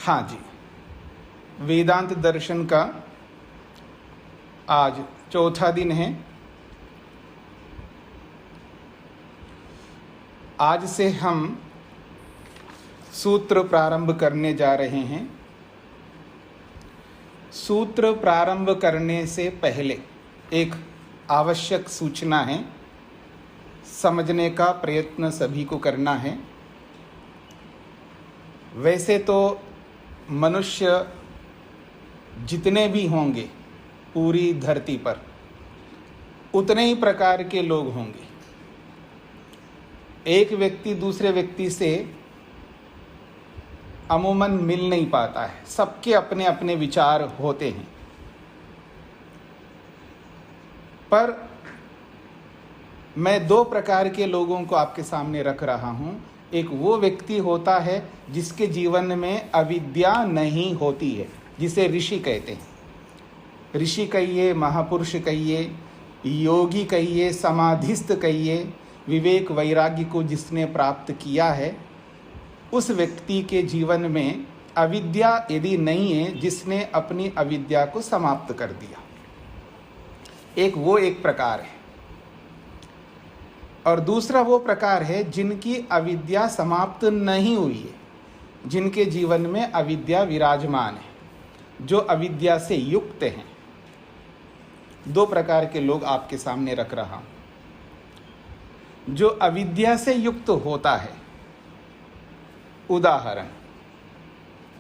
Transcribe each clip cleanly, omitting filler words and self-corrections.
हाँ जी, वेदांत दर्शन का आज चौथा दिन है। आज से हम सूत्र प्रारंभ करने जा रहे हैं। सूत्र प्रारंभ करने से पहले एक आवश्यक सूचना है, समझने का प्रयत्न सभी को करना है। वैसे तो मनुष्य जितने भी होंगे पूरी धरती पर, उतने ही प्रकार के लोग होंगे। एक व्यक्ति दूसरे व्यक्ति से अमूमन मिल नहीं पाता है, सबके अपने अपने विचार होते हैं। पर मैं दो प्रकार के लोगों को आपके सामने रख रहा हूं। एक वो व्यक्ति होता है जिसके जीवन में अविद्या नहीं होती है, जिसे ऋषि कहते हैं। ऋषि कहिए, महापुरुष कहिए, योगी कहिए, समाधिस्थ कहिए, विवेक वैराग्य को जिसने प्राप्त किया है, उस व्यक्ति के जीवन में अविद्या यदि नहीं है, जिसने अपनी अविद्या को समाप्त कर दिया। एक प्रकार है। और दूसरा वो प्रकार है जिनकी अविद्या समाप्त नहीं हुई है, जिनके जीवन में अविद्या विराजमान है, जो अविद्या से युक्त हैं। दो प्रकार के लोग आपके सामने रख रहा हूं। जो अविद्या से युक्त होता है, उदाहरण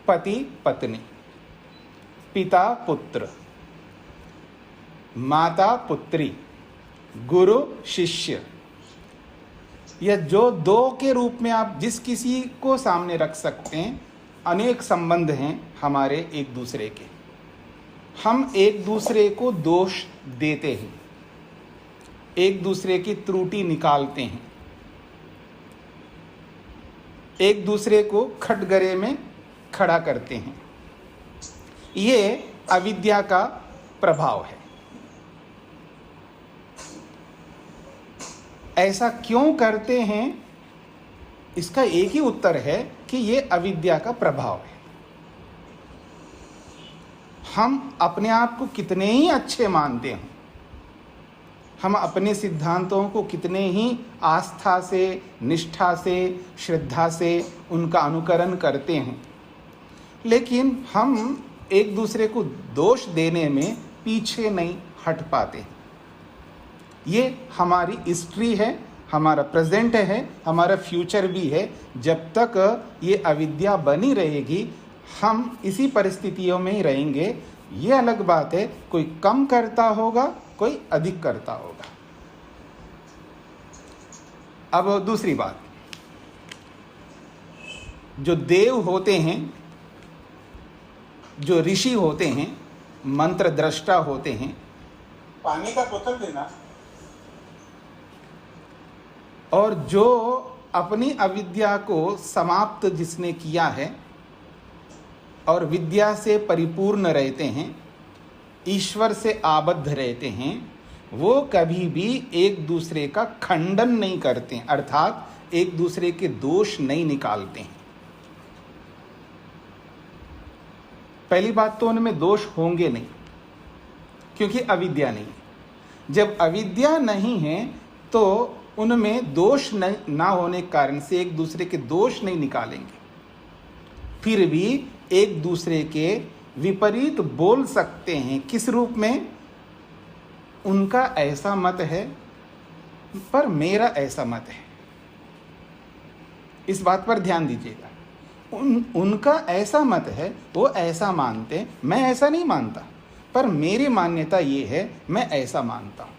पति पत्नी, पिता पुत्र, माता पुत्री, गुरु शिष्य, यह जो दो के रूप में आप जिस किसी को सामने रख सकते हैं। अनेक संबंध हैं हमारे एक दूसरे के। हम एक दूसरे को दोष देते हैं, एक दूसरे की त्रुटि निकालते हैं, एक दूसरे को खटगरे में खड़ा करते हैं। ये अविद्या का प्रभाव है। ऐसा क्यों करते हैं, इसका एक ही उत्तर है कि ये अविद्या का प्रभाव है। हम अपने आप को कितने ही अच्छे मानते हैं, हम अपने सिद्धांतों को कितने ही आस्था से, निष्ठा से, श्रद्धा से उनका अनुकरण करते हैं, लेकिन हम एक दूसरे को दोष देने में पीछे नहीं हट पाते। ये हमारी हिस्ट्री है, हमारा प्रेजेंट है, हमारा फ्यूचर भी है। जब तक ये अविद्या बनी रहेगी, हम इसी परिस्थितियों में ही रहेंगे। ये अलग बात है, कोई कम करता होगा, कोई अधिक करता होगा। अब दूसरी बात, जो देव होते हैं, जो ऋषि होते हैं, मंत्र दृष्टा होते हैं, पानी का बोतल देना, और जो अपनी अविद्या को समाप्त जिसने किया है और विद्या से परिपूर्ण रहते हैं, ईश्वर से आबद्ध रहते हैं, वो कभी भी एक दूसरे का खंडन नहीं करते, अर्थात एक दूसरे के दोष नहीं निकालते हैं। पहली बात तो उनमें दोष होंगे नहीं, क्योंकि अविद्या नहीं है। जब अविद्या नहीं है तो उनमें दोष ना होने के कारण से एक दूसरे के दोष नहीं निकालेंगे। फिर भी एक दूसरे के विपरीत बोल सकते हैं। किस रूप में? उनका ऐसा मत है, पर मेरा ऐसा मत है। इस बात पर ध्यान दीजिएगा। उनका ऐसा मत है, वो ऐसा मानते हैं, मैं ऐसा नहीं मानता, पर मेरी मान्यता ये है, मैं ऐसा मानता हूं।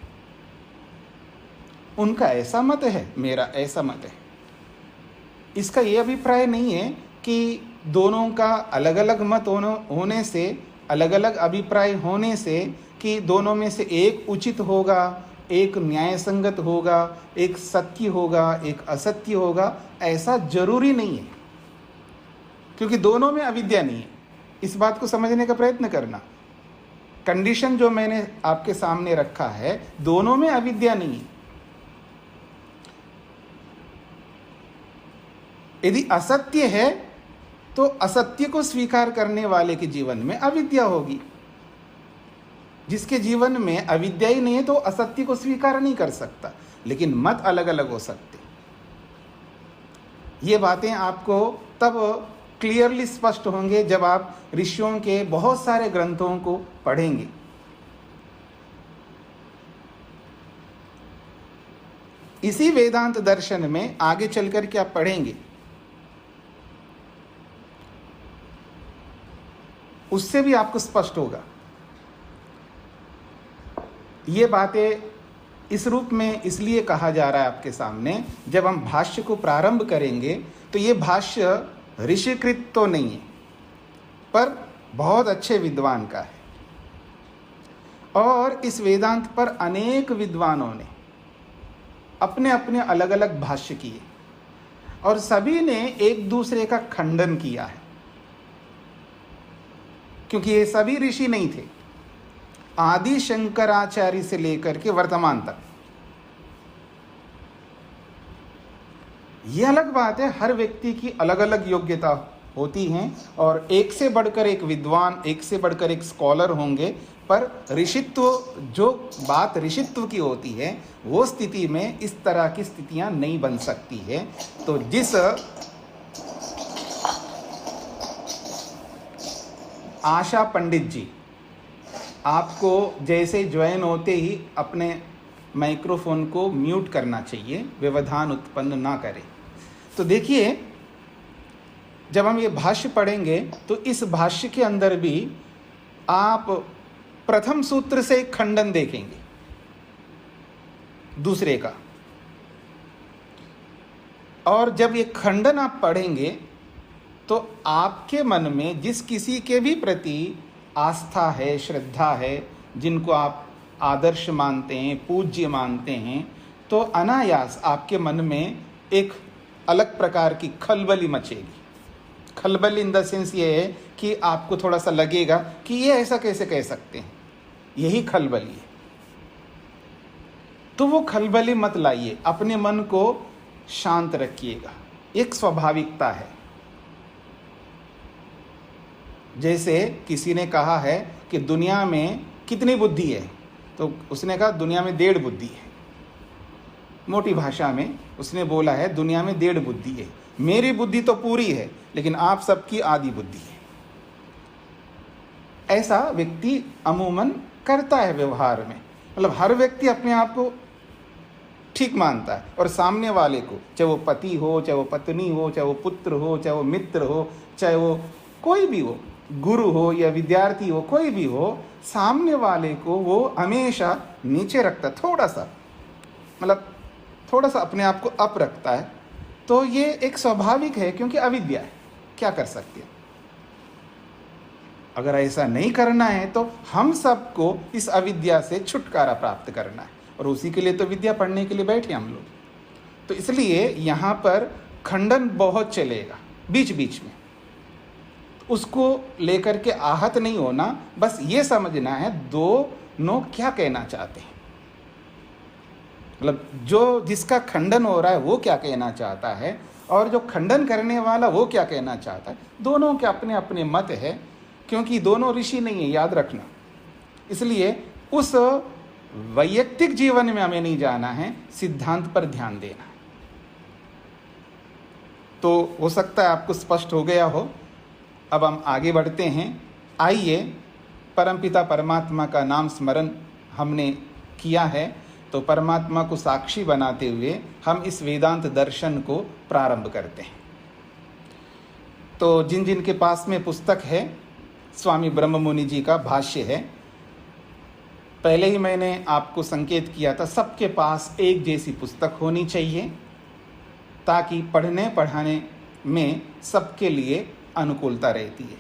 उनका ऐसा मत है, मेरा ऐसा मत है। इसका ये अभिप्राय नहीं है कि दोनों का अलग अलग मत होने से, अलग अलग अभिप्राय होने से कि दोनों में से एक उचित होगा, एक न्याय संगत होगा, एक सत्य होगा, एक असत्य होगा, ऐसा जरूरी नहीं है, क्योंकि दोनों में अविद्या नहीं है। इस बात को समझने का प्रयत्न करना। कंडीशन जो मैंने आपके सामने रखा है, दोनों में अविद्या नहीं है। यदि असत्य है तो असत्य को स्वीकार करने वाले के जीवन में अविद्या होगी। जिसके जीवन में अविद्या ही नहीं है तो असत्य को स्वीकार नहीं कर सकता, लेकिन मत अलग अलग हो सकते। ये बातें आपको तब क्लियरली स्पष्ट होंगे जब आप ऋषियों के बहुत सारे ग्रंथों को पढ़ेंगे। इसी वेदांत दर्शन में आगे चलकर के आप पढ़ेंगे, उससे भी आपको स्पष्ट होगा। ये बातें इस रूप में इसलिए कहा जा रहा है आपके सामने, जब हम भाष्य को प्रारंभ करेंगे तो ये भाष्य ऋषिकृत तो नहीं है, पर बहुत अच्छे विद्वान का है। और इस वेदांत पर अनेक विद्वानों ने अपने अपने अलग अलग भाष्य किए और सभी ने एक दूसरे का खंडन किया है, क्योंकि ये सभी ऋषि नहीं थे। आदि शंकराचार्य से लेकर के वर्तमान तक, यह अलग बात है, हर व्यक्ति की अलग अलग योग्यता होती हैं और एक से बढ़कर एक विद्वान, एक से बढ़कर एक स्कॉलर होंगे, पर ऋषित्व, जो बात ऋषित्व की होती है, वो स्थिति में इस तरह की स्थितियां नहीं बन सकती है। तो जिस आशा पंडित जी, आपको जैसे ज्वाइन होते ही अपने माइक्रोफोन को म्यूट करना चाहिए, व्यवधान उत्पन्न ना करें। तो देखिए, जब हम ये भाष्य पढ़ेंगे तो इस भाष्य के अंदर भी आप प्रथम सूत्र से एक खंडन देखेंगे दूसरे का, और जब ये खंडन आप पढ़ेंगे तो आपके मन में जिस किसी के भी प्रति आस्था है, श्रद्धा है, जिनको आप आदर्श मानते हैं, पूज्य मानते हैं, तो अनायास आपके मन में एक अलग प्रकार की खलबली मचेगी। खलबली इन द सेंस ये है कि आपको थोड़ा सा लगेगा कि ये ऐसा कैसे कह सकते हैं, यही खलबली है। तो वो खलबली मत लाइए, अपने मन को शांत रखिएगा। एक स्वाभाविकता है। जैसे किसी ने कहा है कि दुनिया में कितनी बुद्धि है, तो उसने कहा दुनिया में 1.5 बुद्धि है। मोटी भाषा में उसने बोला है दुनिया में 1.5 बुद्धि है। मेरी बुद्धि तो पूरी है, लेकिन आप सबकी आधी बुद्धि है। ऐसा व्यक्ति अमूमन करता है व्यवहार में। मतलब हर व्यक्ति अपने आप को ठीक मानता है और सामने वाले को, चाहे वो पति हो, चाहे वो पत्नी हो, चाहे वो पुत्र हो, चाहे वो मित्र हो, चाहे वो कोई भी हो, गुरु हो या विद्यार्थी हो, कोई भी हो, सामने वाले को वो हमेशा नीचे रखता, थोड़ा सा, मतलब थोड़ा सा अपने आप को अप रखता है। तो ये एक स्वाभाविक है, क्योंकि अविद्या है, क्या कर सकते हैं। अगर ऐसा नहीं करना है तो हम सबको इस अविद्या से छुटकारा प्राप्त करना है, और उसी के लिए तो विद्या पढ़ने के लिए बैठे हम लोग। तो इसलिए यहाँ पर खंडन बहुत चलेगा बीच बीच में, उसको लेकर के आहत नहीं होना, बस ये समझना है दोनों क्या कहना चाहते हैं। मतलब जो जिसका खंडन हो रहा है वो क्या कहना चाहता है, और जो खंडन करने वाला वो क्या कहना चाहता है। दोनों के अपने अपने मत है, क्योंकि दोनों ऋषि नहीं है, याद रखना। इसलिए उस वैयक्तिक जीवन में हमें नहीं जाना है, सिद्धांत पर ध्यान देना है। तो हो सकता है आपको स्पष्ट हो गया हो। अब हम आगे बढ़ते हैं। आइए, परमपिता परमात्मा का नाम स्मरण हमने किया है, तो परमात्मा को साक्षी बनाते हुए हम इस वेदांत दर्शन को प्रारंभ करते हैं। तो जिन जिन के पास में पुस्तक है, स्वामी ब्रह्म मुनि जी का भाष्य है। पहले ही मैंने आपको संकेत किया था, सबके पास एक जैसी पुस्तक होनी चाहिए ताकि पढ़ने पढ़ाने में सबके लिए अनुकूलता रहती है।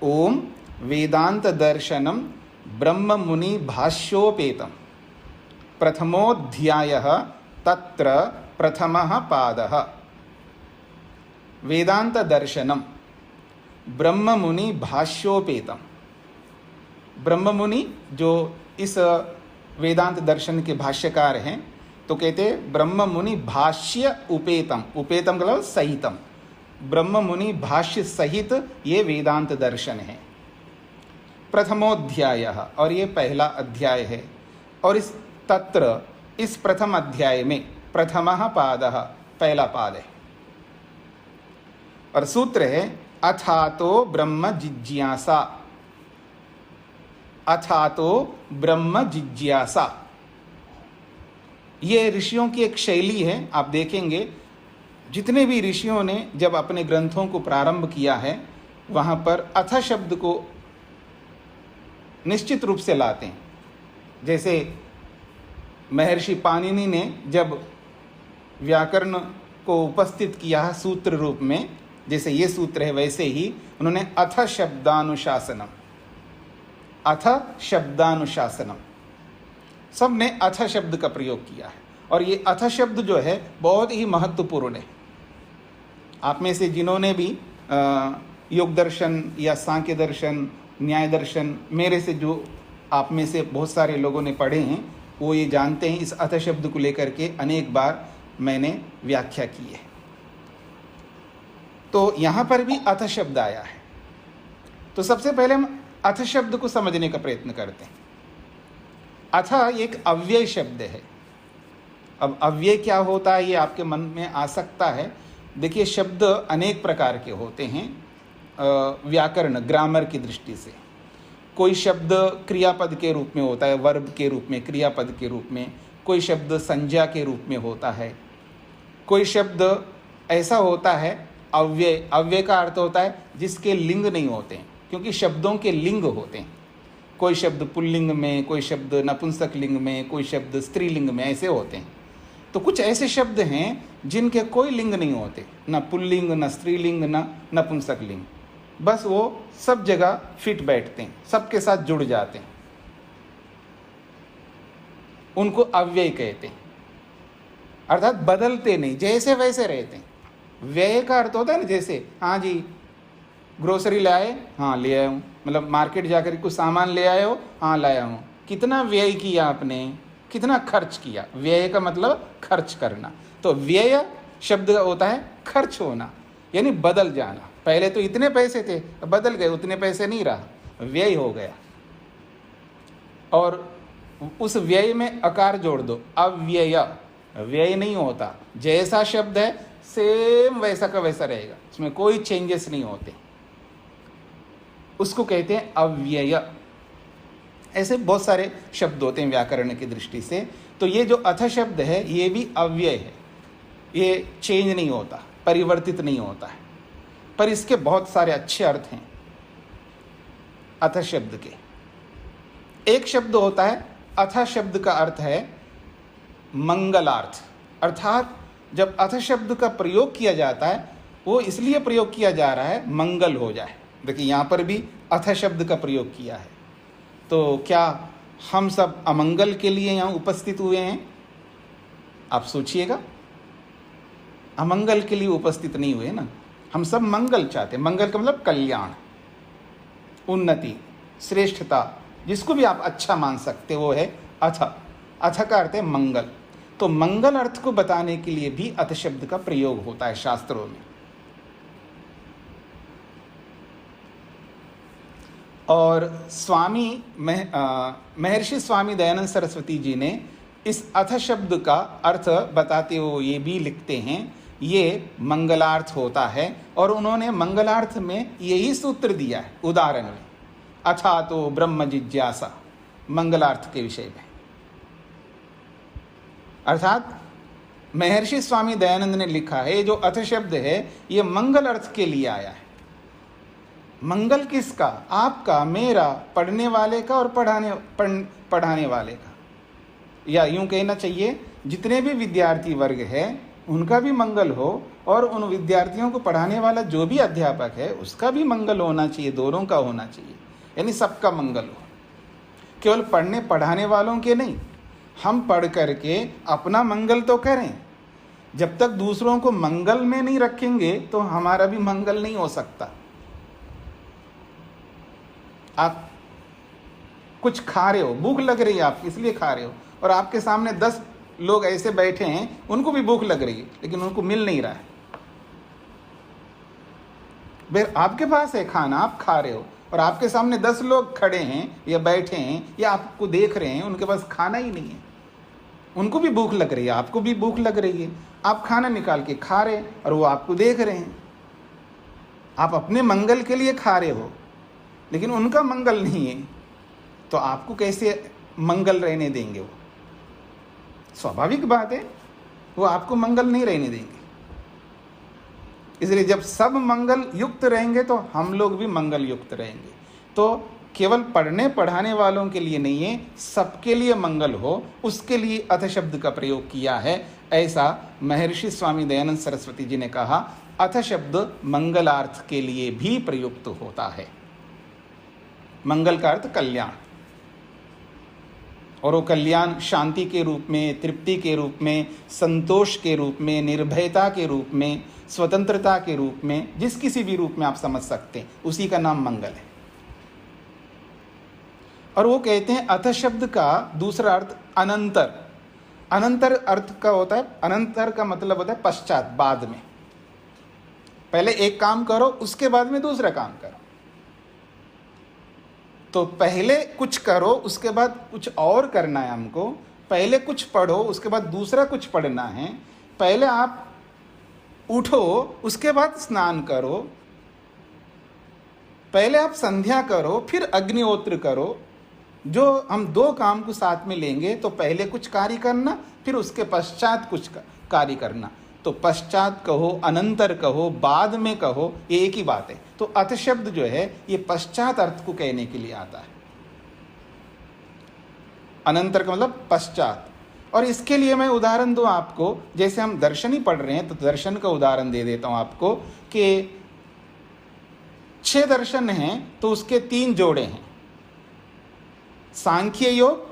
ओम वेदांत दर्शनम ब्रह्म मुनि भाष्योपेतम प्रथमोऽध्यायः तत्र प्रथमः पादः। वेदांत दर्शनम ब्रह्म मुनि भाष्योपेतम। ब्रह्म मुनि जो इस वेदांत दर्शन के भाष्यकार हैं, तो कहते हैं ब्रह्म मुनि भाष्य उपेतम, उपेतम मतलब सहितम, ब्रह्म मुनि भाष्य सहित ये वेदांत दर्शन है। प्रथमोऽध्यायः, और ये पहला अध्याय है। और इस तत्र, इस प्रथम अध्याय में प्रथमः पादः, पहला पाद है। और सूत्र है अथातो ब्रह्म जिज्ञासा, अथातो ब्रह्म जिज्ञासा। ये ऋषियों की एक शैली है। आप देखेंगे जितने भी ऋषियों ने जब अपने ग्रंथों को प्रारंभ किया है, वहाँ पर अथ शब्द को निश्चित रूप से लाते हैं। जैसे महर्षि पाणिनि ने जब व्याकरण को उपस्थित किया है सूत्र रूप में, जैसे ये सूत्र है, वैसे ही उन्होंने अथ शब्दानुशासनम, अथ शब्दानुशासनम, सब ने अथ शब्द का प्रयोग किया है। और ये अथ शब्द जो है बहुत ही महत्वपूर्ण है। आप में से जिन्होंने भी योग दर्शन या सांख्य दर्शन, न्याय दर्शन, मेरे से जो आप में से बहुत सारे लोगों ने पढ़े हैं, वो ये जानते हैं इस अथ शब्द को लेकर के अनेक बार मैंने व्याख्या की है। तो यहाँ पर भी अथ शब्द आया है। तो सबसे पहले हम अथ शब्द को समझने का प्रयत्न करते हैं। अथ एक अव्यय शब्द है। अब अव्यय क्या होता है ये आपके मन में आ सकता है। देखिए, शब्द अनेक प्रकार के होते हैं व्याकरण, ग्रामर की दृष्टि से। कोई शब्द क्रियापद के रूप में होता है, वर्ब के रूप में, क्रियापद के रूप में। कोई शब्द संज्ञा के रूप में होता है। कोई शब्द ऐसा होता है अव्यय, अव्यय का अर्थ होता है जिसके लिंग नहीं होते हैं, क्योंकि शब्दों के लिंग होते हैं। कोई शब्द पुल्लिंग में, कोई शब्द नपुंसक लिंग में, कोई शब्द स्त्रीलिंग में, ऐसे होते हैं। तो कुछ ऐसे शब्द हैं जिनके कोई लिंग नहीं होते, न पुल्लिंग, न स्त्रीलिंग, न नपुंसक लिंग। बस वो सब जगह फिट बैठते हैं, सबके साथ जुड़ जाते हैं। उनको अव्यय कहते हैं, अर्थात बदलते नहीं, जैसे वैसे रहते हैं। व्यय का अर्थ होता है ना, जैसे हाँ जी ग्रोसरी लाए, हाँ ले आया हूँ, मतलब मार्केट जाकर कुछ सामान ले आए हो, हाँ लाया हूँ। कितना व्यय किया आपने, कितना खर्च किया। व्यय का मतलब खर्च करना। तो व्यय शब्द होता है खर्च होना, यानी बदल जाना। पहले तो इतने पैसे थे, बदल गए, उतने पैसे नहीं रहा, व्यय हो गया। और उस व्यय में अकार जोड़ दो, अव्यय, व्यय नहीं होता। जैसा शब्द है सेम वैसा का वैसा रहेगा, उसमें कोई चेंजेस नहीं होते, उसको कहते हैं अव्यय। ऐसे बहुत सारे शब्द होते हैं व्याकरण की दृष्टि से। तो ये जो अथ शब्द है ये भी अव्यय है, ये चेंज नहीं होता, परिवर्तित नहीं होता है। पर इसके बहुत सारे अच्छे अर्थ हैं अथ शब्द के। एक शब्द होता है, अथ शब्द का अर्थ है मंगलार्थ। अर्थात जब अथ शब्द का प्रयोग किया जाता है वो इसलिए प्रयोग किया जा रहा है मंगल हो जाए। देखिए यहाँ पर भी अथ शब्द का प्रयोग किया है। तो क्या हम सब अमंगल के लिए यहाँ उपस्थित हुए हैं? आप सोचिएगा, अमंगल के लिए उपस्थित नहीं हुए ना, हम सब मंगल चाहते हैं। मंगल का मतलब कल्याण, उन्नति, श्रेष्ठता, जिसको भी आप अच्छा मान सकते वो है अथ। अथ का अर्थ है मंगल। तो मंगल अर्थ को बताने के लिए भी अथ शब्द का प्रयोग होता है शास्त्रों में। और महर्षि स्वामी दयानंद सरस्वती जी ने इस अथ शब्द का अर्थ बताते हुए ये भी लिखते हैं, ये मंगलार्थ होता है। और उन्होंने मंगलार्थ में यही सूत्र दिया है उदाहरण में, अथा तो ब्रह्म जिज्ञासा, मंगलार्थ के विषय में। अर्थात महर्षि स्वामी दयानंद ने लिखा है, जो अथ शब्द है ये मंगल अर्थ के लिए आया है। मंगल किसका? आपका, मेरा, पढ़ने वाले का और पढ़ाने वाले का, या यूं कहना चाहिए जितने भी विद्यार्थी वर्ग है उनका भी मंगल हो, और उन विद्यार्थियों को पढ़ाने वाला जो भी अध्यापक है उसका भी मंगल होना चाहिए, दोनों का होना चाहिए, यानी सबका मंगल हो। केवल पढ़ने पढ़ाने वालों के नहीं, हम पढ़ करके अपना मंगल तो करें। जब तक दूसरों को मंगल में नहीं रखेंगे तो हमारा भी मंगल नहीं हो सकता। आप कुछ खा रहे हो, भूख लग रही है, आप इसलिए खा रहे हो, और आपके सामने 10 लोग ऐसे बैठे हैं, उनको भी भूख लग रही है लेकिन उनको मिल नहीं रहा है। फिर आपके पास है खाना, आप खा रहे हो, और आपके सामने 10 लोग खड़े हैं या बैठे हैं या आपको देख रहे हैं, उनके पास खाना ही नहीं है, उनको भी भूख लग रही है, आपको भी भूख लग रही है, आप खाना निकाल के खा रहे हैं और वो आपको देख रहे हैं। आप अपने मंगल के लिए खा रहे हो लेकिन उनका मंगल नहीं है, तो आपको कैसे मंगल रहने देंगे? वो स्वाभाविक बात है, वो आपको मंगल नहीं रहने देंगे। इसलिए जब सब मंगल युक्त रहेंगे तो हम लोग भी मंगल युक्त रहेंगे। तो केवल पढ़ने पढ़ाने वालों के लिए नहीं है, सबके लिए मंगल हो, उसके लिए अथ शब्द का प्रयोग किया है। ऐसा महर्षि स्वामी दयानंद सरस्वती जी ने कहा। अथ शब्द मंगलार्थ के लिए भी प्रयुक्त होता है। मंगल का अर्थ कल्याण, और वो कल्याण शांति के रूप में, तृप्ति के रूप में, संतोष के रूप में, निर्भयता के रूप में, स्वतंत्रता के रूप में, जिस किसी भी रूप में आप समझ सकते हैं, उसी का नाम मंगल है। और वो कहते हैं अथ शब्द का दूसरा अर्थ अनंतर। अनंतर अर्थ का होता है, अनंतर का मतलब होता है पश्चात, बाद में। पहले एक काम करो, उसके बाद में दूसरा काम करो। तो पहले कुछ करो, उसके बाद कुछ और करना है हमको। पहले कुछ पढ़ो, उसके बाद दूसरा कुछ पढ़ना है। पहले आप उठो, उसके बाद स्नान करो। पहले आप संध्या करो, फिर अग्निहोत्र करो। जो हम 2 काम को साथ में लेंगे, तो पहले कुछ कार्य करना, फिर उसके पश्चात कुछ कार्य करना। तो पश्चात कहो, अनंतर कहो, बाद में कहो, ये एक ही बात है। तो अथ शब्द जो है ये पश्चात अर्थ को कहने के लिए आता है। अनंतर का मतलब पश्चात। और इसके लिए मैं उदाहरण दूं आपको, जैसे हम दर्शन ही पढ़ रहे हैं तो दर्शन का उदाहरण दे देता हूं आपको कि 6 दर्शन हैं तो उसके 3 जोड़े हैं। सांख्य योग,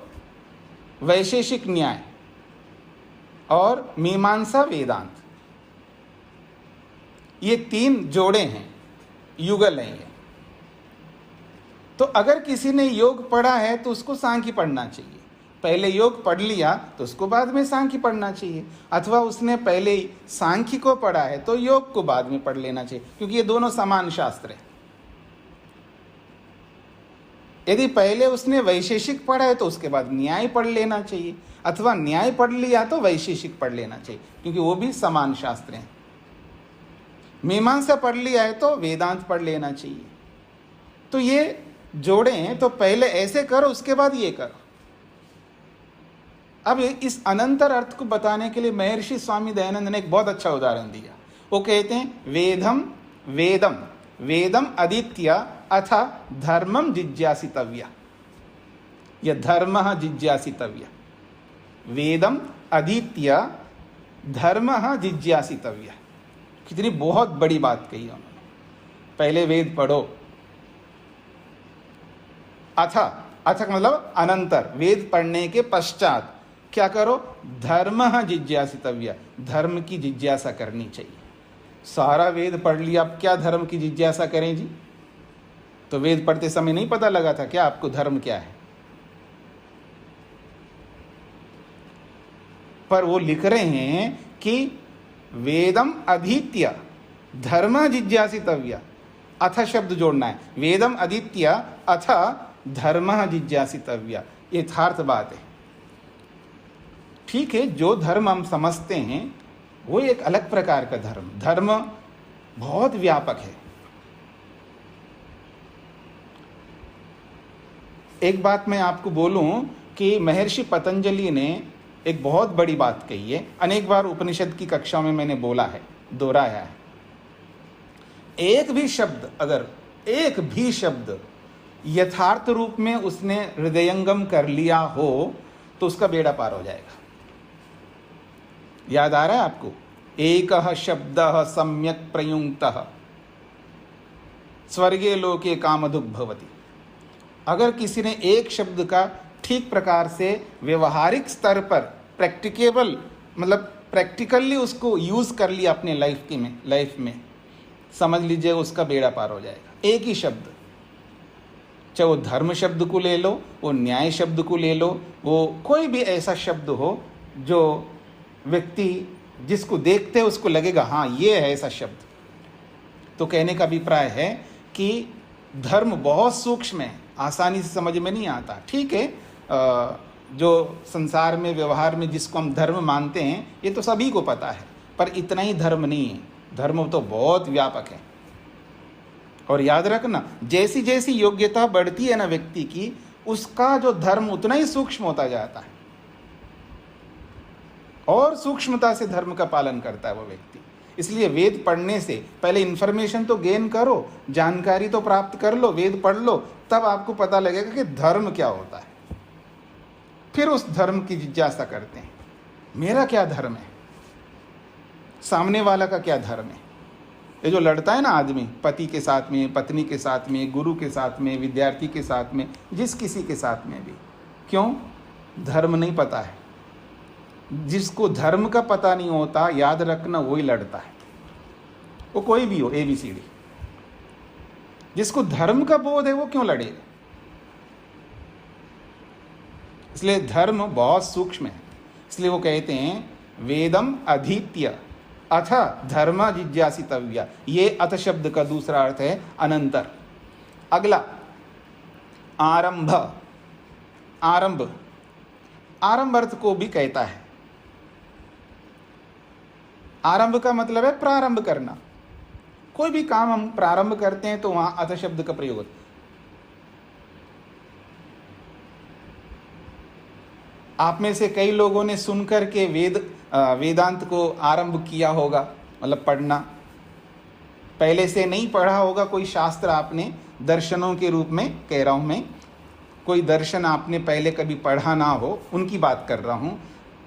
वैशेषिक न्याय और मीमांसा वेदांत, ये 3 जोड़े हैं, युगल हैं ये। तो अगर किसी ने योग पढ़ा है तो उसको सांख्य पढ़ना चाहिए। पहले योग पढ़ लिया तो उसको बाद में सांख्य पढ़ना चाहिए। अथवा उसने पहले ही सांख्य को पढ़ा है तो योग को बाद में पढ़ लेना चाहिए, क्योंकि ये दोनों समान शास्त्र हैं। यदि पहले उसने वैशेषिक पढ़ा है तो उसके बाद न्याय पढ़ लेना चाहिए, अथवा न्याय पढ़ लिया तो वैशेषिक पढ़ लेना चाहिए, क्योंकि वो भी समान शास्त्र हैं। मीमांसा पढ़ लिया है तो वेदांत पढ़ लेना चाहिए। तो ये जोड़े हैं, तो पहले ऐसे करो, उसके बाद ये करो। अब इस अनंतर अर्थ को बताने के लिए महर्षि स्वामी दयानंद ने एक बहुत अच्छा उदाहरण दिया। वो कहते हैं वेदम अधीत्य अथ धर्मम जिज्ञासितव्य। यह धर्म जिज्ञासितव्य, वेदम अधीत्य धर्म जिज्ञासितव्य। कितनी बहुत बड़ी बात कही उन्होंने। पहले वेद पढ़ो, अथ मतलब अनंतर, वेद पढ़ने के पश्चात क्या करो? धर्म जिज्ञासितव्य, धर्म की जिज्ञासा करनी चाहिए। सारा वेद पढ़ लिया, अब क्या धर्म की जिज्ञासा करें जी? तो वेद पढ़ते समय नहीं पता लगा था क्या आपको धर्म क्या है? पर वो लिख रहे हैं कि वेदम अधीत्य धर्म जिज्ञासितव्य, अथ शब्द जोड़ना है। वेदम अधीत्य अथ धर्म जिज्ञासितव्य, यथार्थ बात है। ठीक है, जो धर्म हम समझते हैं वो एक अलग प्रकार का धर्म बहुत व्यापक है। एक बात मैं आपको बोलूं कि महर्षि पतंजलि ने एक बहुत बड़ी बात कही है, अनेक बार उपनिषद की कक्षा में मैंने बोला है, दोहराया है। एक भी शब्द यथार्थ रूप में उसने हृदयंगम कर लिया हो तो उसका बेड़ा पार हो जाएगा। याद आ रहा है आपको? एकः शब्दः सम्यक् प्रयुक्तः स्वर्गे लोके कामधुक् भवति। अगर किसी ने एक शब्द का ठीक प्रकार से व्यवहारिक स्तर पर प्रैक्टिकली उसको यूज कर लिया अपने लाइफ में, समझ लीजिए उसका बेड़ा पार हो जाएगा। एक ही शब्द, चाहे वो धर्म शब्द को ले लो, वो न्याय शब्द को ले लो, वो कोई भी ऐसा शब्द हो जो व्यक्ति जिसको देखते उसको लगेगा हाँ ये है ऐसा शब्द। तो कहने का अभिप्राय है कि धर्म बहुत सूक्ष्म है, आसानी से समझ में नहीं आता। ठीक है, जो संसार में व्यवहार में जिसको हम धर्म मानते हैं ये तो सभी को पता है, पर इतना ही धर्म नहीं है। धर्म तो बहुत व्यापक है। और याद रखना, जैसी जैसी योग्यता बढ़ती है ना व्यक्ति की, उसका जो धर्म उतना ही सूक्ष्म होता जाता है और सूक्ष्मता से धर्म का पालन करता है वो व्यक्ति। इसलिए वेद पढ़ने से पहले इन्फॉर्मेशन तो गेन करो, जानकारी तो प्राप्त कर लो, वेद पढ़ लो, तब आपको पता लगेगा कि धर्म क्या होता है। फिर उस धर्म की जिज्ञासा करते हैं, मेरा क्या धर्म है, सामने वाला का क्या धर्म है। ये जो लड़ता है ना आदमी, पति के साथ में, पत्नी के साथ में, गुरु के साथ में, विद्यार्थी के साथ में, जिस किसी के साथ में भी, क्यों? धर्म नहीं पता है। जिसको धर्म का पता नहीं होता, याद रखना, वही लड़ता है। वो कोई भी हो, ABCD। जिसको धर्म का बोध है वो क्यों लड़ेगा? इसलिए धर्म बहुत सूक्ष्म है। इसलिए वो कहते हैं वेदम अधीत्य अथ धर्म जिज्ञासितव्य। ये अथ शब्द का दूसरा अर्थ है अनंतर। अगला आरंभ। आरंभ अर्थ को भी कहता है। आरंभ का मतलब है प्रारंभ करना। कोई भी काम हम प्रारंभ करते हैं तो वहां अथ शब्द का प्रयोग होता है। आप में से कई लोगों ने सुनकर के वेदांत को आरंभ किया होगा, मतलब पढ़ना। पहले से नहीं पढ़ा होगा कोई शास्त्र आपने, दर्शनों के रूप में कह रहा हूं मैं, कोई दर्शन आपने पहले कभी पढ़ा ना हो, उनकी बात कर रहा हूं।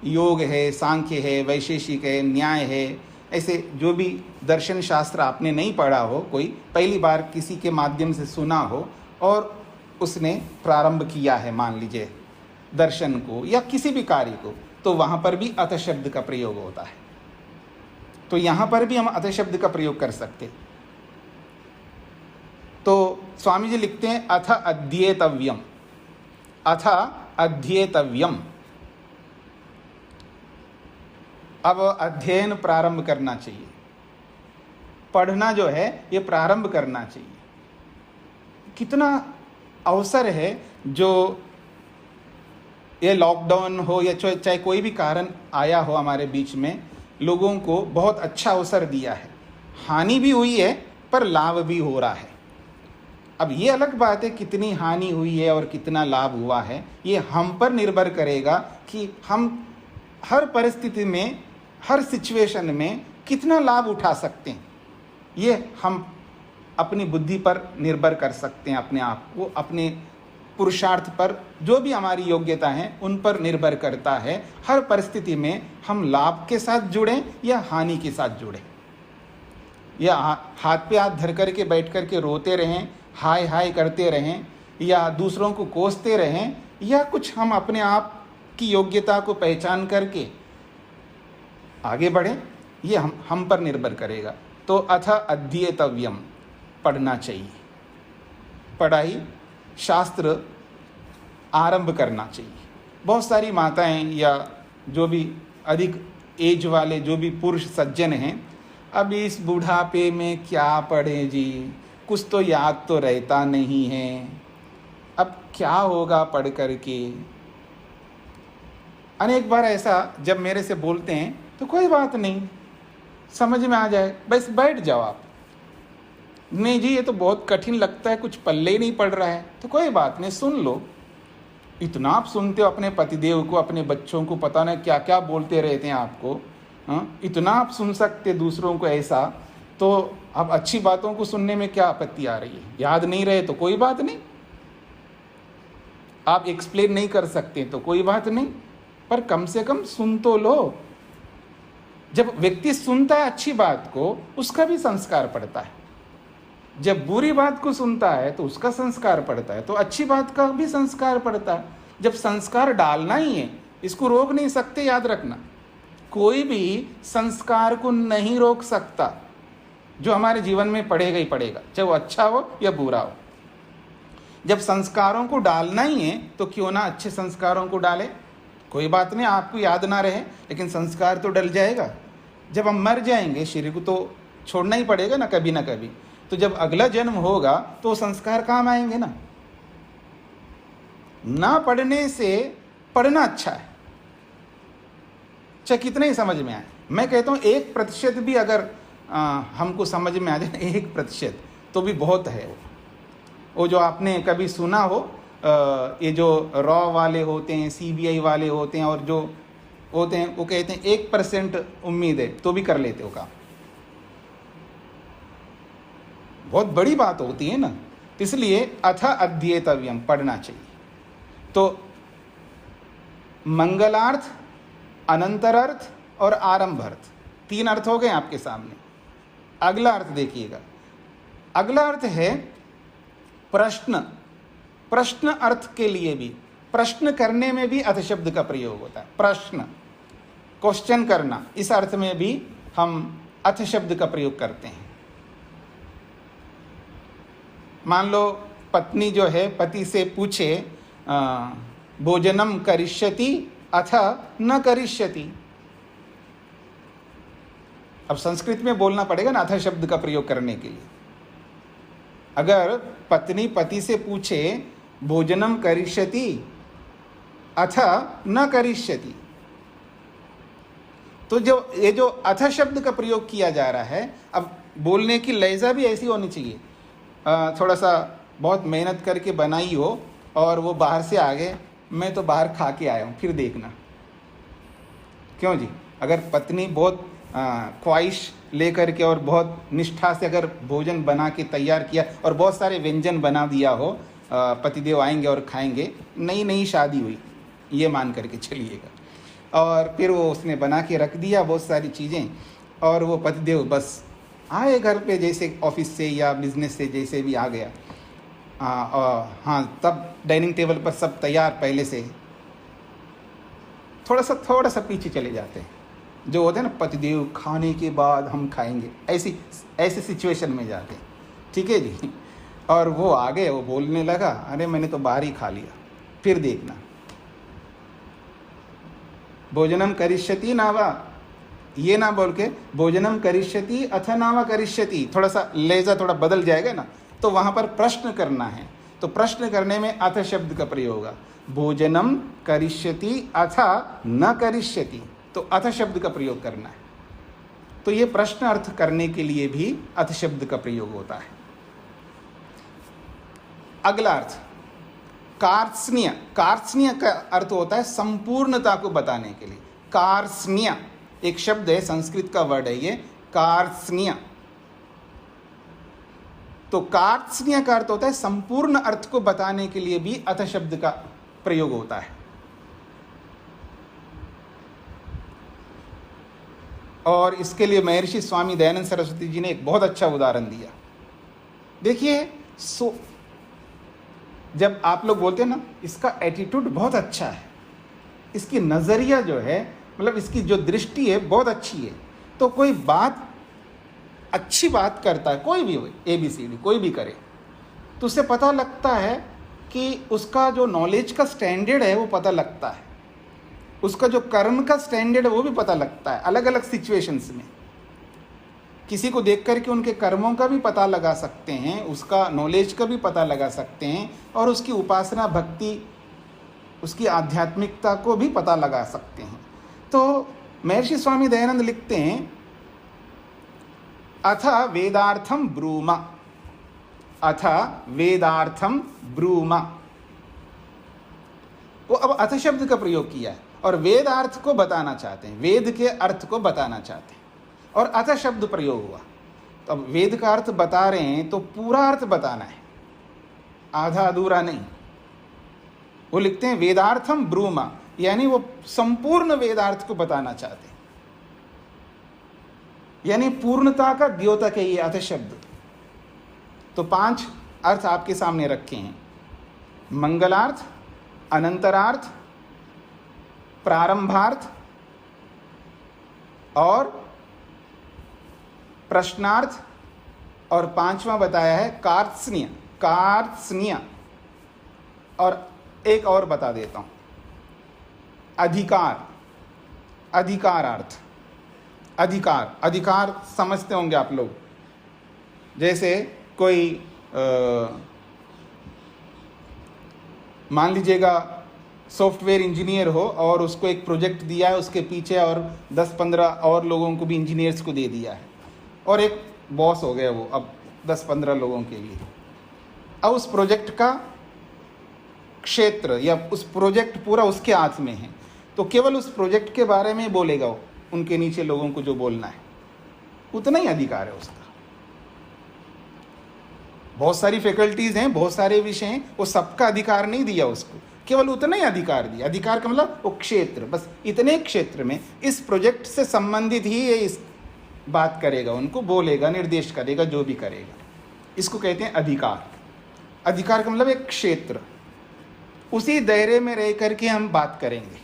योग है, सांख्य है, वैशेषिक है, न्याय है, ऐसे जो भी दर्शन शास्त्र आपने नहीं पढ़ा हो, कोई पहली बार किसी के माध्यम से सुना हो और उसने प्रारंभ किया है, मान लीजिए दर्शन को या किसी भी कार्य को, तो वहाँ पर भी अथ शब्द का प्रयोग होता है। तो यहाँ पर भी हम अथ शब्द का प्रयोग कर सकते। तो स्वामी जी लिखते हैं अथ अध्येतव्यम, अथ अध्येतव्यम। अब अध्ययन प्रारंभ करना चाहिए, पढ़ना जो है ये प्रारंभ करना चाहिए। कितना अवसर है, जो ये लॉकडाउन हो या चाहे कोई भी कारण आया हो हमारे बीच में, लोगों को बहुत अच्छा अवसर दिया है। हानि भी हुई है पर लाभ भी हो रहा है। अब ये अलग बात है कितनी हानि हुई है और कितना लाभ हुआ है, ये हम पर निर्भर करेगा कि हम हर परिस्थिति में, हर सिचुएशन में कितना लाभ उठा सकते हैं। ये हम अपनी बुद्धि पर निर्भर कर सकते हैं, अपने आप को, अपने पुरुषार्थ पर, जो भी हमारी योग्यता है उन पर निर्भर करता है। हर परिस्थिति में हम लाभ के साथ जुड़ें या हानि के साथ जुड़ें, या हाथ पे हाथ धर करके बैठ करके रोते रहें, हाय हाय करते रहें, या दूसरों को कोसते रहें, या कुछ हम अपने आप की योग्यता को पहचान करके आगे बढ़ें, ये हम पर निर्भर करेगा। तो अथ अध्येतव्यम, पढ़ना चाहिए। पढ़ाई, शास्त्र आरंभ करना चाहिए। बहुत सारी माताएं या जो भी अधिक एज वाले जो भी पुरुष सज्जन हैं, अब इस बुढ़ापे में क्या पढ़े जी, कुछ तो याद तो रहता नहीं है, अब क्या होगा पढ़ करके। अनेक बार ऐसा जब मेरे से बोलते हैं तो कोई बात नहीं, समझ में आ जाए, बस बैठ जाओ आप। नहीं जी ये तो बहुत कठिन लगता है, कुछ पल्ले ही नहीं पड़ रहा है, तो कोई बात नहीं, सुन लो। इतना आप सुनते हो अपने पतिदेव को, अपने बच्चों को, पता नहीं क्या क्या बोलते रहते हैं आपको, हाँ, इतना आप सुन सकते दूसरों को ऐसा, तो अब अच्छी बातों को सुनने में क्या आपत्ति आ रही है? याद नहीं रहे तो कोई बात नहीं, आप एक्सप्लेन नहीं कर सकते तो कोई बात नहीं, पर कम से कम सुन तो लो। जब व्यक्ति सुनता है अच्छी बात को, उसका भी संस्कार पड़ता है। जब बुरी बात को सुनता है तो उसका संस्कार पड़ता है, तो अच्छी बात का भी संस्कार पड़ता है। जब संस्कार डालना ही है, इसको रोक नहीं सकते, याद रखना। कोई भी संस्कार को नहीं रोक सकता, जो हमारे जीवन में पड़ेगा ही पड़ेगा, चाहे वो अच्छा हो या बुरा हो। जब संस्कारों को डालना ही है तो क्यों ना अच्छे संस्कारों को डाले, कोई बात नहीं, आपको याद ना रहे लेकिन संस्कार तो डल जाएगा। जब हम मर जाएंगे, शरीर को तो छोड़ना ही पड़ेगा ना कभी ना कभी, तो जब अगला जन्म होगा तो संस्कार काम आएंगे ना पढ़ने से पढ़ना अच्छा है, चाहे कितने ही समझ में आए। मैं कहता हूँ 1% भी अगर हमको समझ में आ जाए, 1% तो भी बहुत है। वो जो आपने कभी सुना हो, ये जो रॉ वाले होते हैं, CBI वाले होते हैं, और जो होते हैं वो कहते हैं 1% उम्मीद है तो भी कर लेते हो काम। बहुत बड़ी बात होती है ना, इसलिए अथ अध्येतव्यम, पढ़ना चाहिए। तो मंगलार्थ, अनंतरार्थ और आरंभार्थ, 3 अर्थ हो गए आपके सामने। अगला अर्थ देखिएगा, अगला अर्थ है प्रश्न। प्रश्न अर्थ के लिए भी, प्रश्न करने में भी अथ शब्द का प्रयोग होता है। प्रश्न, क्वेश्चन करना, इस अर्थ में भी हम अथ शब्द का प्रयोग करते हैं। मान लो पत्नी जो है पति से पूछे भोजनम करिष्यति अथ न करिष्यति। अब संस्कृत में बोलना पड़ेगा ना अथ शब्द का प्रयोग करने के लिए। अगर पत्नी पति से पूछे भोजनम करिष्यति अथ न करिष्यति, तो ये जो अथ शब्द का प्रयोग किया जा रहा है, अब बोलने की लहजा भी ऐसी होनी चाहिए। थोड़ा सा बहुत मेहनत करके बनाई हो और वो बाहर से आ गए, मैं तो बाहर खा के आया हूँ, फिर देखना। क्यों जी? अगर पत्नी बहुत ख्वाहिश लेकर के और बहुत निष्ठा से अगर भोजन बना के तैयार किया और बहुत सारे व्यंजन बना दिया हो, पतिदेव आएंगे और खाएंगे, नई शादी हुई ये मान करके चलिएगा, और फिर वो उसने बना के रख दिया बहुत सारी चीज़ें, और वो पतिदेव बस आए घर पे, जैसे ऑफिस से या बिजनेस से जैसे भी आ गया, हाँ, तब डाइनिंग टेबल पर सब तैयार पहले से। थोड़ा सा पीछे चले जाते हैं, जो होते हैं ना पतिदेव खाने के बाद हम खाएंगे, ऐसी सिचुएशन में जाते हैं। ठीक है जी? और वो आ गए, वो बोलने लगा, अरे मैंने तो बाहर ही खा लिया, फिर देखना। भोजनम करिष्यति नावा, ये ना बोल के भोजनम करिष्यति अथ नावा करिष्यति, थोड़ा सा लहजा थोड़ा बदल जाएगा ना, तो वहाँ पर प्रश्न करना है। तो प्रश्न करने में अथ शब्द का प्रयोग होगा। भोजनम करिष्यति अथ न करिष्यति, तो अथ शब्द का प्रयोग करना है। तो ये प्रश्न अर्थ करने के लिए भी अथ शब्द का प्रयोग होता है। अगला अर्थ कार्त्स्न्य। कार्त्स्न्य का अर्थ होता है संपूर्णता को बताने के लिए। कार्त्स्न्य एक शब्द है, संस्कृत का वर्ड है ये, कार्त्स्न्य। तो कार्त्स्न्य का अर्थ होता है संपूर्ण अर्थ को बताने के लिए भी अथ शब्द का प्रयोग होता है। और इसके लिए महर्षि स्वामी दयानंद सरस्वती जी ने एक बहुत अच्छा उदाहरण दिया। देखिए, जब आप लोग बोलते हैं ना इसका एटीट्यूड बहुत अच्छा है, इसकी नज़रिया जो है, मतलब इसकी जो दृष्टि है बहुत अच्छी है, तो कोई बात अच्छी बात करता है, कोई भी हो, ABCD कोई भी करे, तो उससे पता लगता है कि उसका जो नॉलेज का स्टैंडर्ड है वो पता लगता है, उसका जो कर्म का स्टैंडर्ड है वो भी पता लगता है। अलग अलग सिचुएशंस में किसी को देख करके उनके कर्मों का भी पता लगा सकते हैं, उसका नॉलेज का भी पता लगा सकते हैं, और उसकी उपासना भक्ति, उसकी आध्यात्मिकता को भी पता लगा सकते हैं। तो महर्षि स्वामी दयानंद लिखते हैं, अथ वेदार्थम ब्रूमा, अथ वेदार्थम ब्रूमा। वो अब अथ शब्द का प्रयोग किया है और वेदार्थ को बताना चाहते हैं, वेद के अर्थ को बताना चाहते हैं और अथ शब्द प्रयोग हुआ। तो अब वेद का अर्थ बता रहे हैं तो पूरा अर्थ बताना है, आधा अधूरा नहीं। वो लिखते हैं वेदार्थम ब्रूमा, यानी वो संपूर्ण वेदार्थ को बताना चाहते हैं, यानी पूर्णता का द्योतक है ये अथ शब्द। तो 5 अर्थ आपके सामने रखे हैं, मंगलार्थ, अनंतरार्थ, प्रारंभार्थ और प्रश्नार्थ, और 5वां बताया है कार्त्स्नीय। कार्त्स्नीय और एक और बता देता हूं, अधिकार, अधिकारार्थ। अधिकार, अधिकार समझते होंगे आप लोग, जैसे कोई मान लीजिएगा सॉफ्टवेयर इंजीनियर हो और उसको एक प्रोजेक्ट दिया है, उसके पीछे और 10-15 और लोगों को भी, इंजीनियर्स को दे दिया है और एक बॉस हो गया वो अब 10-15 लोगों के लिए। अब उस प्रोजेक्ट का क्षेत्र या उस प्रोजेक्ट पूरा उसके हाथ में है, तो केवल उस प्रोजेक्ट के बारे में बोलेगा वो, उनके नीचे लोगों को जो बोलना है उतना ही अधिकार है उसका। बहुत सारी फैकल्टीज हैं, बहुत सारे विषय हैं, वो सबका अधिकार नहीं दिया उसको, केवल उतना ही अधिकार दिया। अधिकार का मतलब वो क्षेत्र, बस इतने क्षेत्र में इस प्रोजेक्ट से संबंधित ही ये इस बात करेगा, उनको बोलेगा, निर्देश करेगा, जो भी करेगा, इसको कहते हैं अधिकार। अधिकार का मतलब एक क्षेत्र, उसी दायरे में रह करके हम बात करेंगे।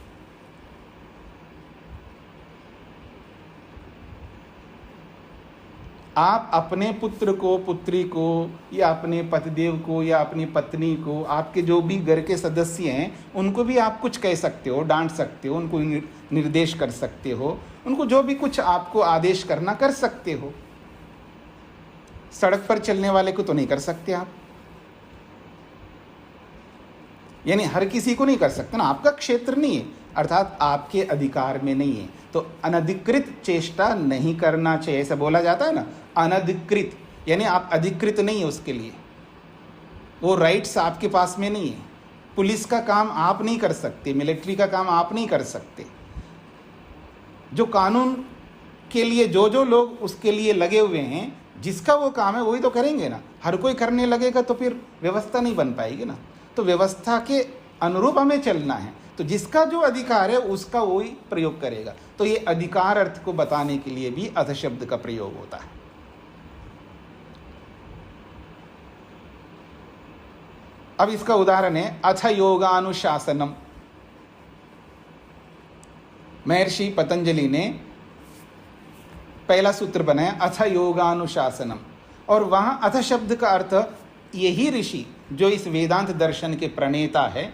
आप अपने पुत्र को, पुत्री को, या अपने पतिदेव को, या अपनी पत्नी को, आपके जो भी घर के सदस्य हैं उनको भी आप कुछ कह सकते हो, डांट सकते हो, उनको निर्देश कर सकते हो, उनको जो भी कुछ आपको आदेश करना कर सकते हो। सड़क पर चलने वाले को तो नहीं कर सकते आप, यानी हर किसी को नहीं कर सकते ना, आपका क्षेत्र नहीं है, अर्थात आपके अधिकार में नहीं है। तो अनधिकृत चेष्टा नहीं करना चाहिए, ऐसा बोला जाता है ना, अनधिकृत, यानी आप अधिकृत नहीं है उसके लिए, वो राइट्स आपके पास में नहीं है। पुलिस का काम आप नहीं कर सकते, मिलिट्री का काम आप नहीं कर सकते। जो कानून के लिए जो जो लोग उसके लिए लगे हुए हैं, जिसका वो काम है वही तो करेंगे ना। हर कोई करने लगेगा तो फिर व्यवस्था नहीं बन पाएगी ना। तो व्यवस्था के अनुरूप हमें चलना है, तो जिसका जो अधिकार है उसका वही प्रयोग करेगा। तो ये अधिकार अर्थ को बताने के लिए भी अथ शब्द का प्रयोग होता है। अब इसका उदाहरण है अथ योगानुशासनम। महर्षि पतंजलि ने पहला सूत्र बनाया अथ योगानुशासनम, और वहां अथ शब्द का अर्थ यही ऋषि जो इस वेदांत दर्शन के प्रणेता है,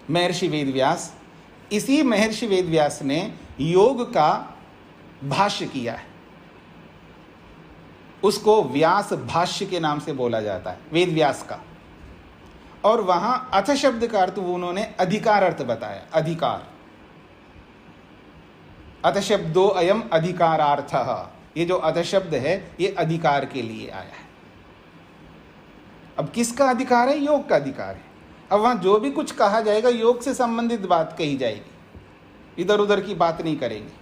महर्षि वेदव्यास, इसी महर्षि वेदव्यास ने योग का भाष्य किया है। उसको व्यास भाष्य के नाम से बोला जाता है, वेदव्यास का। और वहां अथ शब्द का अर्थ उन्होंने अधिकार अर्थ बताया, अधिकार। अथ शब्दो अयम अधिकारार्थः, ये जो अथ शब्द है ये अधिकार के लिए आया है। अब किसका अधिकार है? योग का अधिकार है। अब वहां जो भी कुछ कहा जाएगा योग से संबंधित बात कही जाएगी, इधर उधर की बात नहीं करेंगे।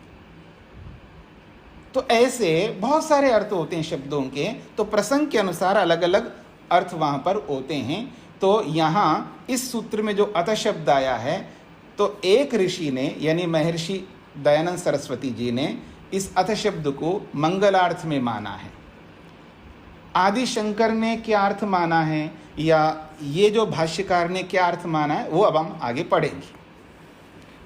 तो ऐसे बहुत सारे अर्थ होते हैं शब्दों के, तो प्रसंग के अनुसार अलग अलग अर्थ वहां पर होते हैं। तो यहाँ इस सूत्र में जो अथ शब्द आया है, तो एक ऋषि ने यानी महर्षि दयानंद सरस्वती जी ने इस अथ शब्द को मंगलार्थ में माना है। आदि शंकर ने क्या अर्थ माना है, या ये जो भाष्यकार ने क्या अर्थ माना है, वो अब हम आगे पढ़ेंगे।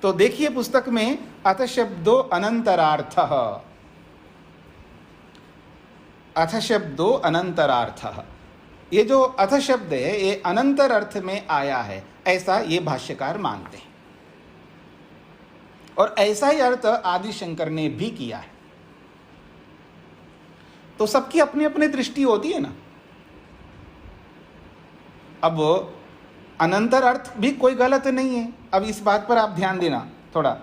तो देखिए पुस्तक में अथ शब्दो अनंतरार्थः, अथ शब्दो अनंतरार्थः, ये जो अथ शब्द है ये अनंतर अर्थ में आया है, ऐसा ये भाष्यकार मानते हैं। और ऐसा ही अर्थ आदि शंकर ने भी किया है। तो सबकी अपनी अपनी दृष्टि होती है ना। अब अनंतर अर्थ भी कोई गलत नहीं है। अब इस बात पर आप ध्यान देना थोड़ा,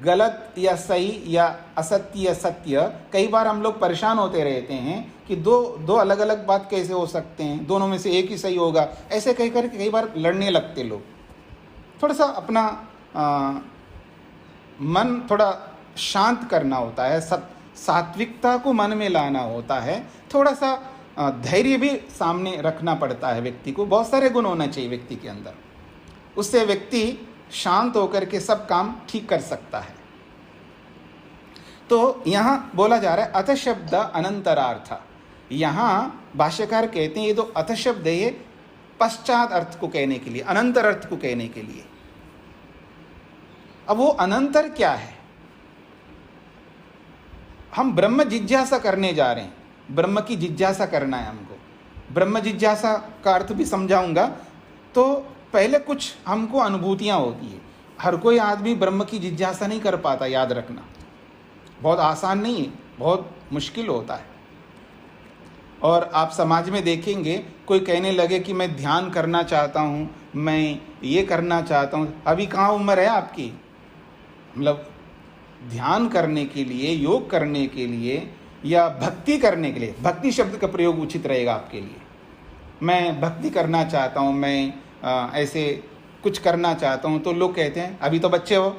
गलत या सही या असत्य या सत्य, कई बार हम लोग परेशान होते रहते हैं कि दो अलग अलग बात कैसे हो सकते हैं, दोनों में से एक ही सही होगा, ऐसे कह कर कई बार लड़ने लगते लोग। थोड़ा सा अपना मन थोड़ा शांत करना होता है, सात्विकता को मन में लाना होता है, थोड़ा सा धैर्य भी सामने रखना पड़ता है व्यक्ति को। बहुत सारे गुण होना चाहिए व्यक्ति के अंदर, उससे व्यक्ति शांत होकर के सब काम ठीक कर सकता है। तो यहाँ बोला जा रहा है अथ शब्द अनंतरार्थ। यहाँ भाष्यकार कहते हैं ये जो अथ शब्द है ये पश्चात अर्थ को कहने के लिए, अनंतर अर्थ को कहने के लिए। अब वो अनंतर क्या है? हम ब्रह्म जिज्ञासा करने जा रहे हैं, ब्रह्म की जिज्ञासा करना है हमको। ब्रह्म जिज्ञासा का अर्थ भी समझाऊंगा। तो पहले कुछ हमको अनुभूतियां होती है। हर कोई आदमी ब्रह्म की जिज्ञासा नहीं कर पाता, याद रखना। बहुत आसान नहीं है, बहुत मुश्किल होता है। और आप समाज में देखेंगे कोई कहने लगे कि मैं ध्यान करना चाहता हूँ, मैं ये करना चाहता हूँ। अभी कहाँ उम्र है आपकी? मतलब ध्यान करने के लिए, योग करने के लिए या भक्ति करने के लिए, भक्ति शब्द का प्रयोग उचित रहेगा आपके लिए। मैं भक्ति करना चाहता हूँ, मैं ऐसे कुछ करना चाहता हूँ, तो लोग कहते हैं अभी तो बच्चे हो,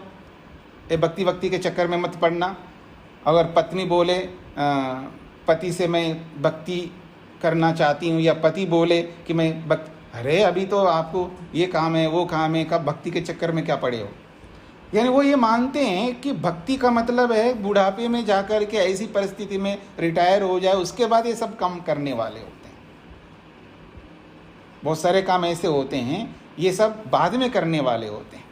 ये भक्ति के चक्कर में मत पड़ना। अगर पत्नी बोले पति से मैं भक्ति करना चाहती हूँ, या पति बोले कि मैं अरे अभी तो आपको ये काम है वो काम है, कब भक्ति के चक्कर में क्या पड़े हो। यानी वो ये मानते हैं कि भक्ति का मतलब है बुढ़ापे में जाकर के ऐसी परिस्थिति में रिटायर हो जाए, उसके बाद ये सब काम करने वाले होते हैं। बहुत सारे काम ऐसे होते हैं, ये सब बाद में करने वाले होते हैं।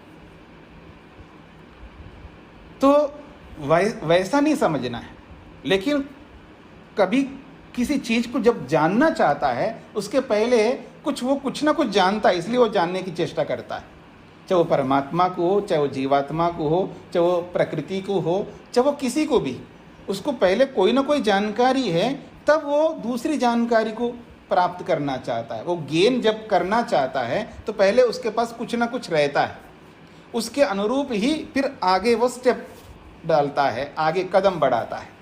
तो वैसा नहीं समझना है। लेकिन कभी किसी चीज़ को जब जानना चाहता है, उसके पहले कुछ ना कुछ जानता है, इसलिए वो जानने की चेष्टा करता है। चाहे वो परमात्मा को हो, चाहे वो जीवात्मा को हो, चाहे वो प्रकृति को हो, चाहे वो किसी को भी, उसको पहले कोई ना कोई जानकारी है, तब वो दूसरी जानकारी को प्राप्त करना चाहता है। वो गेन जब करना चाहता है तो पहले उसके पास कुछ ना कुछ रहता है, उसके अनुरूप ही फिर आगे वो स्टेप डालता है, आगे कदम बढ़ाता है।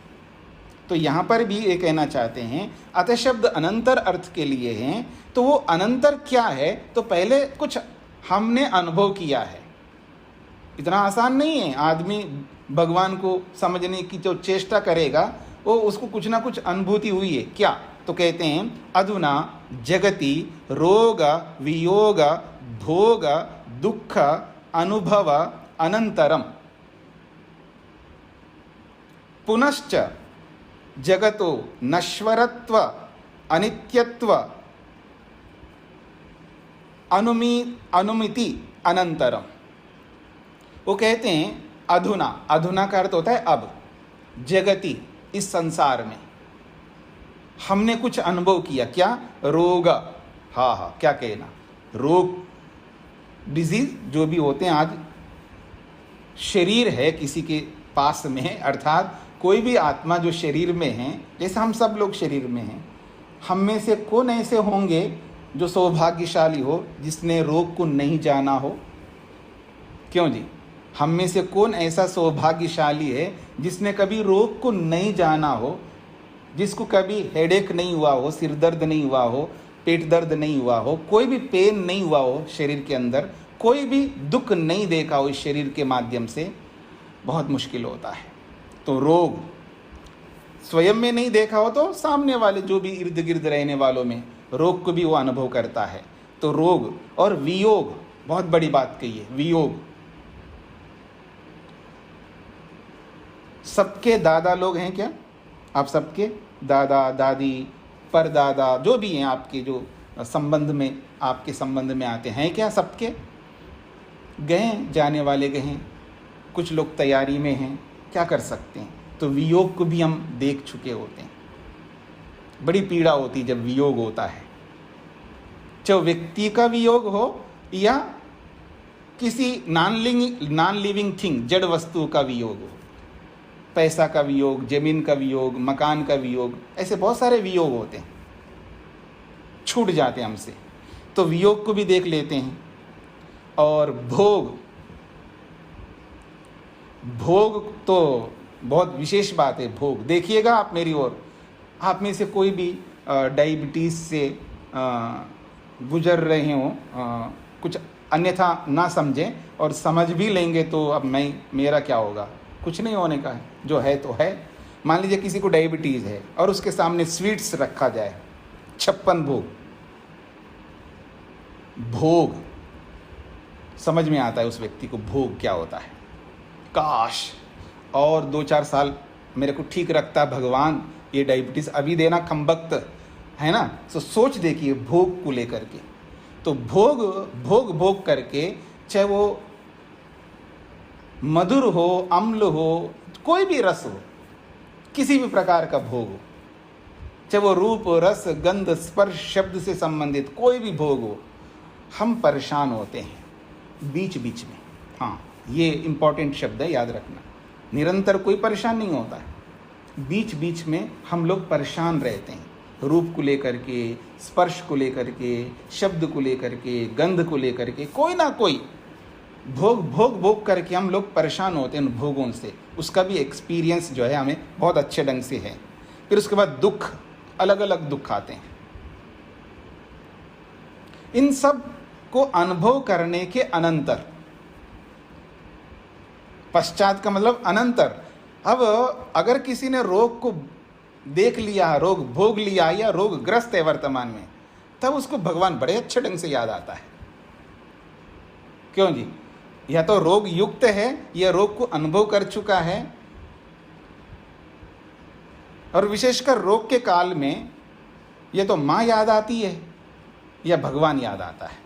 तो यहाँ पर भी ये कहना चाहते हैं अतः शब्द अनंतर अर्थ के लिए हैं। तो वो अनंतर क्या है? तो पहले कुछ हमने अनुभव किया है। इतना आसान नहीं है। आदमी भगवान को समझने की जो चेष्टा करेगा वो उसको कुछ ना कुछ अनुभूति हुई है। क्या? तो कहते हैं अधुना जगति रोग वियोग भोग दुख अनुभव अनंतरम पुनश्च जगतो नश्वरत्व अनित्यत्व अनुमिति अनंतरम। वो कहते हैं अधुना का अर्थ होता है अब, जगति इस संसार में हमने कुछ अनुभव किया। क्या? रोग। हाँ, क्या कहना, रोग, डिजीज जो भी होते हैं। आज शरीर है किसी के पास में, अर्थात कोई भी आत्मा जो शरीर में है, जैसे हम सब लोग शरीर में हैं, हम में से कौन ऐसे होंगे जो सौभाग्यशाली हो जिसने रोग को नहीं जाना हो? क्यों जी? हम में से कौन ऐसा सौभाग्यशाली है जिसने कभी रोग को नहीं जाना हो, जिसको कभी हेडेक नहीं हुआ हो, सिर दर्द नहीं हुआ हो, पेट दर्द नहीं हुआ हो, कोई भी पेन नहीं हुआ हो शरीर के अंदर, कोई भी दुख नहीं देखा हो इस शरीर के माध्यम से? बहुत मुश्किल होता है। तो रोग स्वयं में नहीं देखा हो तो सामने वाले जो भी इर्द गिर्द रहने वालों में रोग को भी वो अनुभव करता है। तो रोग और वियोग, बहुत बड़ी बात कही है, वियोग। सबके दादा लोग हैं क्या? आप सबके दादा दादी परदादा जो भी हैं आपके, जो संबंध में, आपके संबंध में आते हैं क्या? सबके गए, जाने वाले गए, कुछ लोग तैयारी में हैं, क्या कर सकते हैं? तो वियोग को भी हम देख चुके होते हैं। बड़ी पीड़ा होती है जब वियोग होता है, चाहे व्यक्ति का वियोग हो या किसी नॉन लिविंग थिंग, जड़ वस्तु का वियोग हो। पैसा का वियोग, जमीन का वियोग, मकान का वियोग, ऐसे बहुत सारे वियोग होते हैं, छूट जाते हैं हमसे। तो वियोग को भी देख लेते हैं। और भोग, भोग तो बहुत विशेष बात है। भोग देखिएगा आप मेरी ओर, आप में से कोई भी डायबिटीज़ से गुजर रहे हो, कुछ अन्यथा ना समझें, और समझ भी लेंगे तो अब मेरा क्या होगा, कुछ नहीं होने का है, जो है तो है। मान लीजिए किसी को डायबिटीज़ है और उसके सामने स्वीट्स रखा जाए, 56 भोग, भोग समझ में आता है उस व्यक्ति को भोग क्या होता है। काश और 2-4 साल मेरे को ठीक रखता भगवान, ये डायबिटीज़ अभी देना कमबख्त है ना। तो सोच देखिए भोग को लेकर के, तो भोग भोग भोग करके, चाहे वो मधुर हो, अम्ल हो, कोई भी रस हो, किसी भी प्रकार का भोग हो, चाहे वो रूप रस गंध स्पर्श शब्द से संबंधित कोई भी भोग हो, हम परेशान होते हैं बीच बीच में। हाँ, ये इम्पॉर्टेंट शब्द है, याद रखना। निरंतर कोई परेशान नहीं होता है, बीच बीच में हम लोग परेशान रहते हैं, रूप को लेकर के, स्पर्श को लेकर के, शब्द को लेकर के, गंध को लेकर के, कोई ना कोई भोग भोग भोग करके हम लोग परेशान होते हैं उन भोगों से। उसका भी एक्सपीरियंस जो है हमें बहुत अच्छे ढंग से है। फिर उसके बाद दुख, अलग अलग दुख आते हैं। इन सब को अनुभव करने के अनंतर, पश्चात का मतलब अनंतर। अब अगर किसी ने रोग को देख लिया, रोग भोग लिया या रोग ग्रस्त है वर्तमान में, तब उसको भगवान बड़े अच्छे ढंग से याद आता है। क्यों जी? या तो रोग युक्त है या रोग को अनुभव कर चुका है, और विशेषकर रोग के काल में ये तो माँ याद आती है या भगवान याद आता है।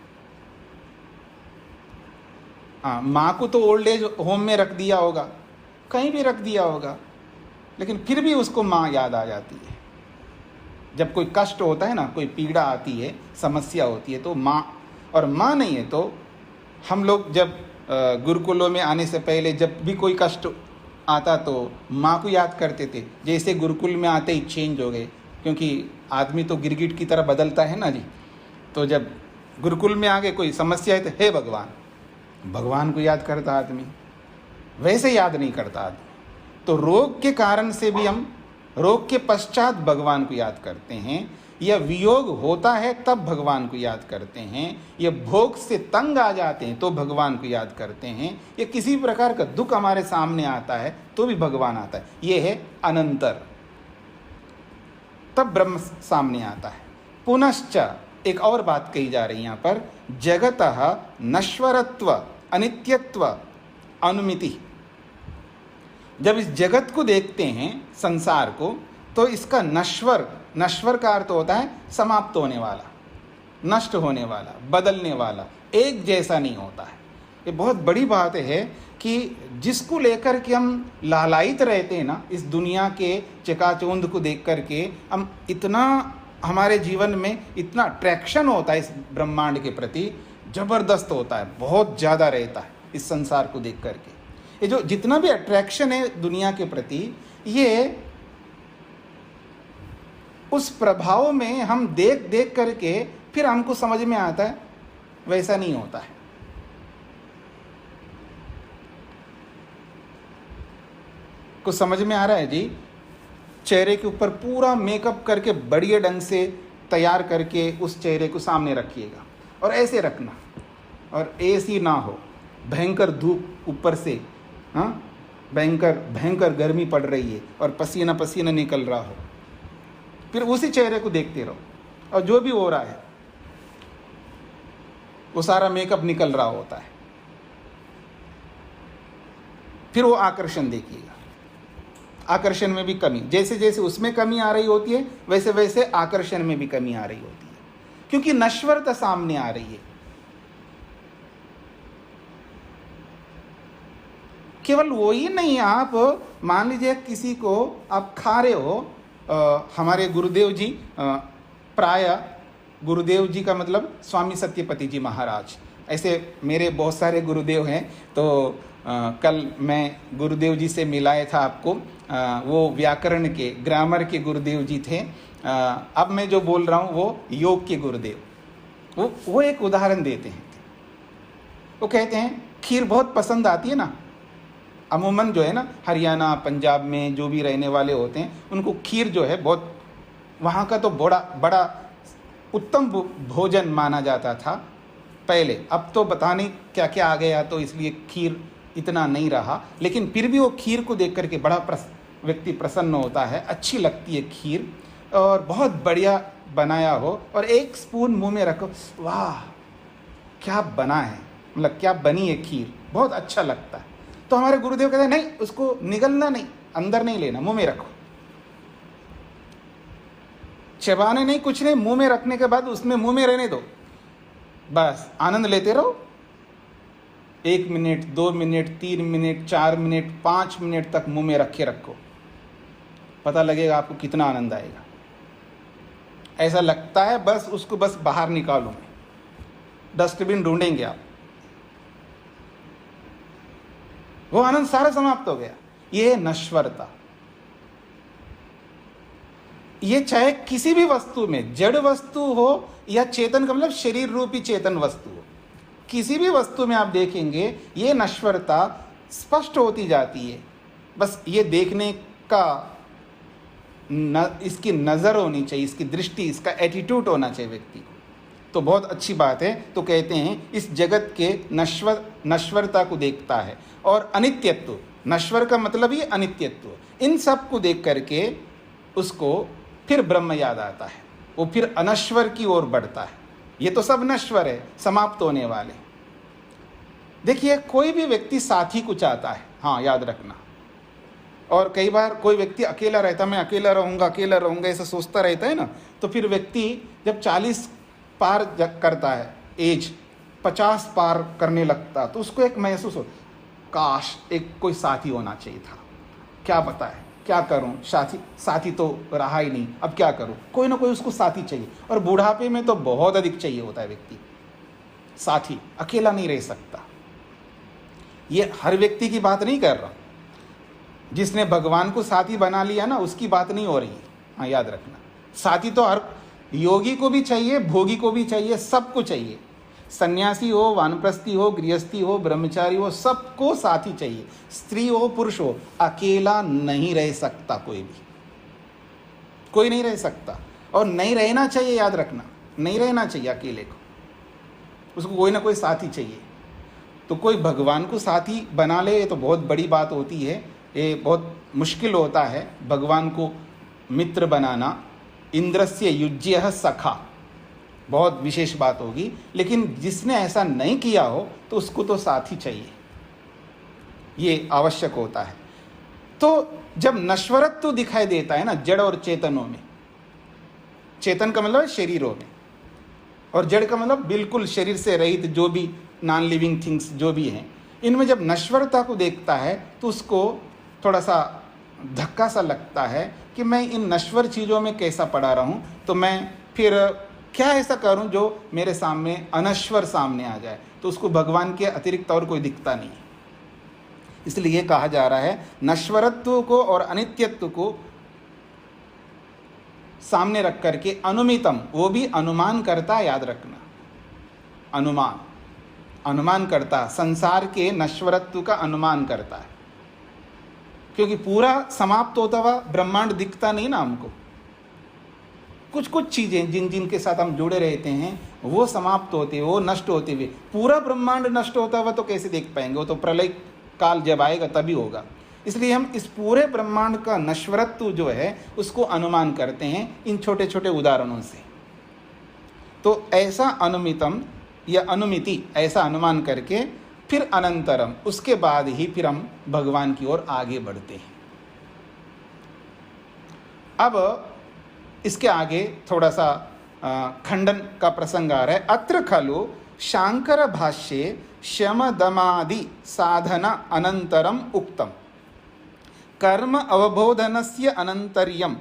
हाँ, माँ को तो ओल्ड एज होम में रख दिया होगा, कहीं भी रख दिया होगा, लेकिन फिर भी उसको माँ याद आ जाती है। जब कोई कष्ट होता है ना, कोई पीड़ा आती है, समस्या होती है, तो माँ, और माँ नहीं है तो हम लोग जब गुरुकुलों में आने से पहले जब भी कोई कष्ट आता तो माँ को याद करते थे। जैसे गुरुकुल में आते ही चेंज हो गए, क्योंकि आदमी तो गिरगिट की तरह बदलता है ना जी। तो जब गुरुकुल में आ गए कोई समस्या है तो हे भगवान, भगवान को याद करता आदमी, वैसे याद नहीं करता आदमी। तो रोग के कारण से भी हम रोग के पश्चात भगवान को याद करते हैं, या वियोग होता है तब भगवान को याद करते हैं, या भोग से तंग आ जाते हैं तो भगवान को याद करते हैं, या किसी प्रकार का दुख हमारे सामने आता है तो भी भगवान आता है। ये है अनंतर, तब ब्रह्म सामने आता है। पुनश्च एक और बात कही जा रही है यहाँ पर, जगतः नश्वरत्व अनित्यत्व अनुमिति। जब इस जगत को देखते हैं, संसार को, तो इसका नश्वर, नश्वर का अर्थ होता है समाप्त होने वाला, नष्ट होने वाला, बदलने वाला, एक जैसा नहीं होता है। ये बहुत बड़ी बात है कि जिसको लेकर के हम लालायित रहते हैं ना, इस दुनिया के चकाचौंध को देख कर के हम इतना, हमारे जीवन में इतना अट्रैक्शन होता है इस ब्रह्मांड के प्रति, जबरदस्त होता है, बहुत ज़्यादा रहता है इस संसार को देख करके। ये जो जितना भी अट्रैक्शन है दुनिया के प्रति, ये उस प्रभाव में हम देख देख करके फिर हमको समझ में आता है, वैसा नहीं होता है। कुछ समझ में आ रहा है जी? चेहरे के ऊपर पूरा मेकअप करके बढ़िया ढंग से तैयार करके उस चेहरे को सामने रखिएगा, और ऐसे रखना, और ऐसी ना हो, भयंकर धूप ऊपर से, हाँ, भयंकर भयंकर गर्मी पड़ रही है और पसीना पसीना निकल रहा हो, फिर उसी चेहरे को देखते रहो, और जो भी हो रहा है वो सारा मेकअप निकल रहा होता है, फिर वो आकर्षण देखिएगा। आकर्षण में भी कमी, जैसे जैसे उसमें कमी आ रही होती है वैसे वैसे आकर्षण में भी कमी आ रही होती है, क्योंकि नश्वरता सामने आ रही है। केवल वो ही नहीं, आप मान लीजिए किसी को आप खा रहे हो, हमारे गुरुदेव जी, प्राय गुरुदेव जी का मतलब स्वामी सत्यपति जी महाराज, ऐसे मेरे बहुत सारे गुरुदेव हैं। तो कल मैं गुरुदेव जी से मिलाया था आपको, वो व्याकरण के, ग्रामर के गुरुदेव जी थे। अब मैं जो बोल रहा हूँ वो योग के गुरुदेव, वो एक उदाहरण देते हैं। वो कहते हैं खीर बहुत पसंद आती है ना, अमूमन जो है ना हरियाणा पंजाब में जो भी रहने वाले होते हैं उनको खीर जो है बहुत वहाँ का तो बड़ा बड़ा उत्तम भोजन माना जाता था पहले। अब तो पता नहीं क्या क्या आ गया तो इसलिए खीर इतना नहीं रहा, लेकिन फिर भी वो खीर को देख करके बड़ा व्यक्ति प्रसन्न होता है, अच्छी लगती है खीर और बहुत बढ़िया बनाया हो और एक स्पून मुंह में रखो, वाह क्या बना है, मतलब क्या बनी है खीर, बहुत अच्छा लगता है। तो हमारे गुरुदेव कहते हैं नहीं, उसको निगलना नहीं, अंदर नहीं लेना, मुंह में रखो, चबाने नहीं, कुछ नहीं, मुंह में रखने के बाद उसमें मुंह में रहने दो, बस आनंद लेते रहो। 1 minute 2 minute 3 minute 4 minute 5 minute तक मुंह में रखे रखो, पता लगेगा आपको कितना आनंद आएगा। ऐसा लगता है बस उसको बस बाहर निकालूं, डस्टबिन ढूंढेंगे आप, वो आनंद सारा समाप्त हो गया। ये नश्वरता, ये चाहे किसी भी वस्तु में, जड़ वस्तु हो या चेतन का मतलब शरीर रूपी चेतन वस्तु हो, किसी भी वस्तु में आप देखेंगे ये नश्वरता स्पष्ट होती जाती है। बस ये देखने का इसकी नज़र होनी चाहिए, इसकी दृष्टि, इसका एटीट्यूड होना चाहिए व्यक्ति को, तो बहुत अच्छी बात है। तो कहते हैं इस जगत के नश्वरता को देखता है और अनित्यत्व, नश्वर का मतलब ही अनित्यत्व, इन सब को देख करके उसको फिर ब्रह्म याद आता है, वो फिर अनश्वर की ओर बढ़ता है। ये तो सब नश्वर है, समाप्त होने वाले। देखिए कोई भी व्यक्ति साथी को चाहता है, हाँ याद रखना, और कई बार कोई व्यक्ति अकेला रहता, मैं अकेला रहूँगा ऐसा सोचता रहता है ना, तो फिर व्यक्ति जब 40 पार करता है, एज 50 पार करने लगता, तो उसको एक महसूस हो, काश एक कोई साथी होना चाहिए था, क्या पता है क्या करूं, साथी तो रहा ही नहीं, अब क्या करूं, कोई ना कोई उसको साथी चाहिए। और बुढ़ापे में तो बहुत अधिक चाहिए होता है व्यक्ति साथी, अकेला नहीं रह सकता। ये हर व्यक्ति की बात नहीं कर रहा, जिसने भगवान को साथी बना लिया ना उसकी बात नहीं हो रही है, हाँ याद रखना। साथी तो हर योगी को भी चाहिए, भोगी को भी चाहिए, सबको चाहिए, सन्यासी हो, वानप्रस्थी हो, गृहस्थी हो, ब्रह्मचारी हो, सबको साथी चाहिए, स्त्री हो पुरुष हो, अकेला नहीं रह सकता कोई भी, कोई नहीं रह सकता, और नहीं रहना चाहिए, याद रखना, नहीं रहना चाहिए अकेले को, उसको कोई ना कोई साथी चाहिए। तो कोई भगवान को साथी बना ले तो बहुत बड़ी बात होती है, ये बहुत मुश्किल होता है भगवान को मित्र बनाना। इंद्रस्य युज्यः सखा, बहुत विशेष बात होगी, लेकिन जिसने ऐसा नहीं किया हो तो उसको तो साथी चाहिए, ये आवश्यक होता है। तो जब नश्वरत्व दिखाई देता है ना जड़ और चेतनों में, चेतन का मतलब शरीरों में, और जड़ का मतलब बिल्कुल शरीर से रहित जो भी नॉन लिविंग थिंग्स जो भी हैं, इनमें जब नश्वरता को देखता है तो उसको थोड़ा सा धक्का सा लगता है कि मैं इन नश्वर चीज़ों में कैसा पड़ा रहूं, तो मैं फिर क्या ऐसा करूं जो मेरे सामने अनश्वर सामने आ जाए। तो उसको भगवान के अतिरिक्त और कोई दिखता नहीं है। इसलिए ये कहा जा रहा है नश्वरत्व को और अनित्यत्व को सामने रख करके अनुमितम, वो भी अनुमान करता, याद रखना, अनुमान करता, संसार के नश्वरत्व का अनुमान करता है, क्योंकि पूरा समाप्त होता हुआ ब्रह्मांड दिखता नहीं ना हमको। कुछ कुछ चीज़ें जिनके साथ हम जुड़े रहते हैं वो समाप्त होते, वो नष्ट होते हुए, पूरा ब्रह्मांड नष्ट होता हुआ तो कैसे देख पाएंगे, वो तो प्रलय काल जब आएगा तभी होगा। इसलिए हम इस पूरे ब्रह्मांड का नश्वरत्व जो है उसको अनुमान करते हैं इन छोटे छोटे उदाहरणों से। तो ऐसा अनुमितम या अनुमिति, ऐसा अनुमान करके फिर अनंतरम, उसके बाद ही फिर हम भगवान की ओर आगे बढ़ते हैं। अब इसके आगे थोड़ा सा खंडन का प्रसंग आ रहा है। अत्र खलु शांकर भाष्ये शम दमादि साधना अनंतरम उक्तम कर्म अवबोधनस्य अनंतर्यम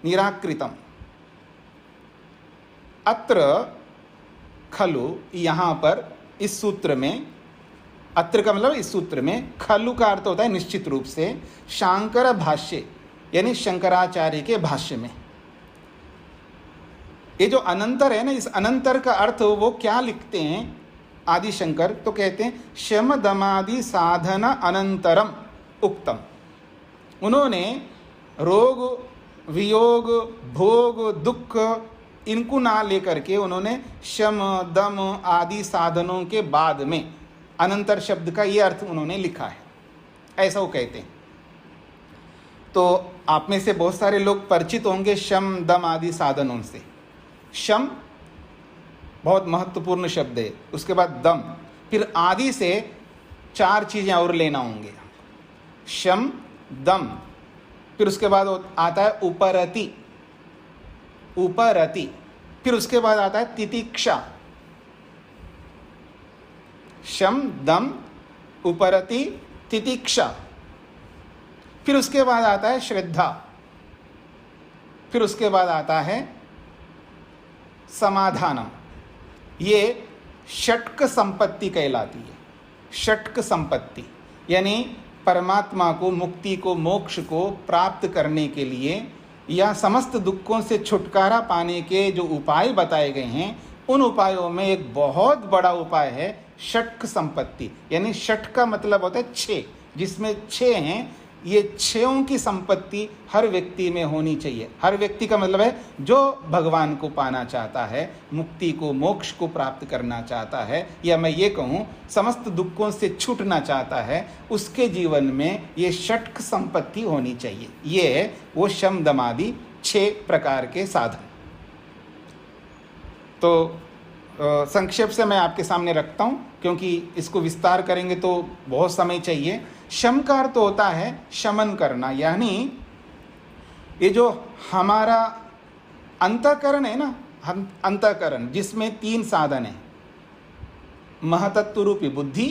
निराकृतम। अत्र खलु, यहाँ पर इस सूत्र में, अत्र का मतलब इस सूत्र में, खलु का अर्थ होता है निश्चित रूप से, शांकर भाष्य यानी शंकराचार्य के भाष्य में। ये जो अनंतर है ना, इस अनंतर का अर्थ वो क्या लिखते हैं आदि शंकर, तो कहते हैं शम दमादि साधना अनंतरम उक्तम। उन्होंने रोग वियोग भोग दुख इनको ना लेकर के उन्होंने शम दम आदि साधनों के बाद में अनंतर शब्द का ये अर्थ उन्होंने लिखा है, ऐसा वो कहते हैं। तो आप में से बहुत सारे लोग परिचित होंगे शम दम आदि साधनों से। शम बहुत महत्वपूर्ण शब्द है, उसके बाद दम, फिर आदि से 4 चीजें और लेना होंगे, शम दम, फिर उसके बाद आता है उपरति, उपरति, फिर उसके बाद आता है तितिक्षा। शम दम उपरति तितिक्षा, फिर उसके बाद आता है श्रद्धा, फिर उसके बाद आता है समाधानम। ये षट्क संपत्ति कहलाती है। षट्क संपत्ति यानी परमात्मा को, मुक्ति को, मोक्ष को प्राप्त करने के लिए या समस्त दुखों से छुटकारा पाने के जो उपाय बताए गए हैं, उन उपायों में एक बहुत बड़ा उपाय है षट्क संपत्ति। यानी षट का मतलब होता है 6, जिसमें 6 हैं। ये 6 की संपत्ति हर व्यक्ति में होनी चाहिए। हर व्यक्ति का मतलब है जो भगवान को पाना चाहता है, मुक्ति को, मोक्ष को प्राप्त करना चाहता है, या मैं ये कहूँ समस्त दुखों से छूटना चाहता है, उसके जीवन में ये षट्क संपत्ति होनी चाहिए। ये है वो शम दम आदि 6 प्रकार के साधन। तो संक्षेप से मैं आपके सामने रखता हूँ, क्योंकि इसको विस्तार करेंगे तो बहुत समय चाहिए। शम का अर्थ होता है शमन करना, यानी ये जो हमारा अंतःकरण है ना, हम अंतःकरण जिसमें 3 साधन है, महतत्व रूपी बुद्धि,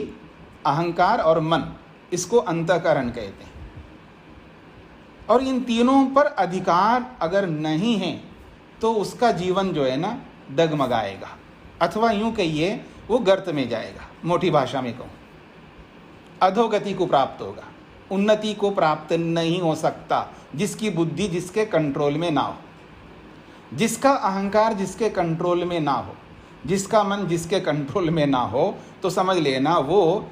अहंकार और मन, इसको अंतःकरण कहते हैं। और इन तीनों पर अधिकार अगर नहीं है तो उसका जीवन जो है ना डगमगाएगा, अथवा यूं कहिए वो गर्त में जाएगा। मोटी भाषा में कहूँ, अधोगति को प्राप्त होगा, उन्नति को प्राप्त नहीं हो सकता जिसकी बुद्धि जिसके कंट्रोल में ना हो, जिसका अहंकार जिसके कंट्रोल में ना हो, जिसका मन जिसके कंट्रोल में ना हो, तो समझ लेना वो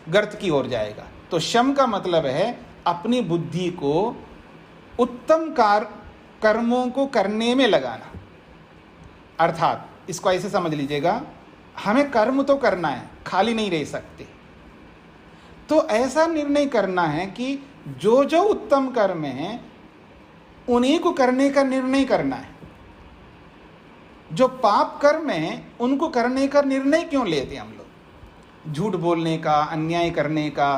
गर्त की ओर जाएगा। तो शम का मतलब है अपनी बुद्धि को उत्तम कर्मों को करने में लगाना। अर्थात इसको ऐसे समझ लीजिएगा, हमें कर्म तो करना है, खाली नहीं रह सकते। तो ऐसा निर्णय करना है कि जो जो उत्तम कर्म हैं उन्हीं को करने का निर्णय करना है। जो पाप कर्म हैं उनको करने का निर्णय क्यों लेते हैं हम लोग? झूठ बोलने का, अन्याय करने का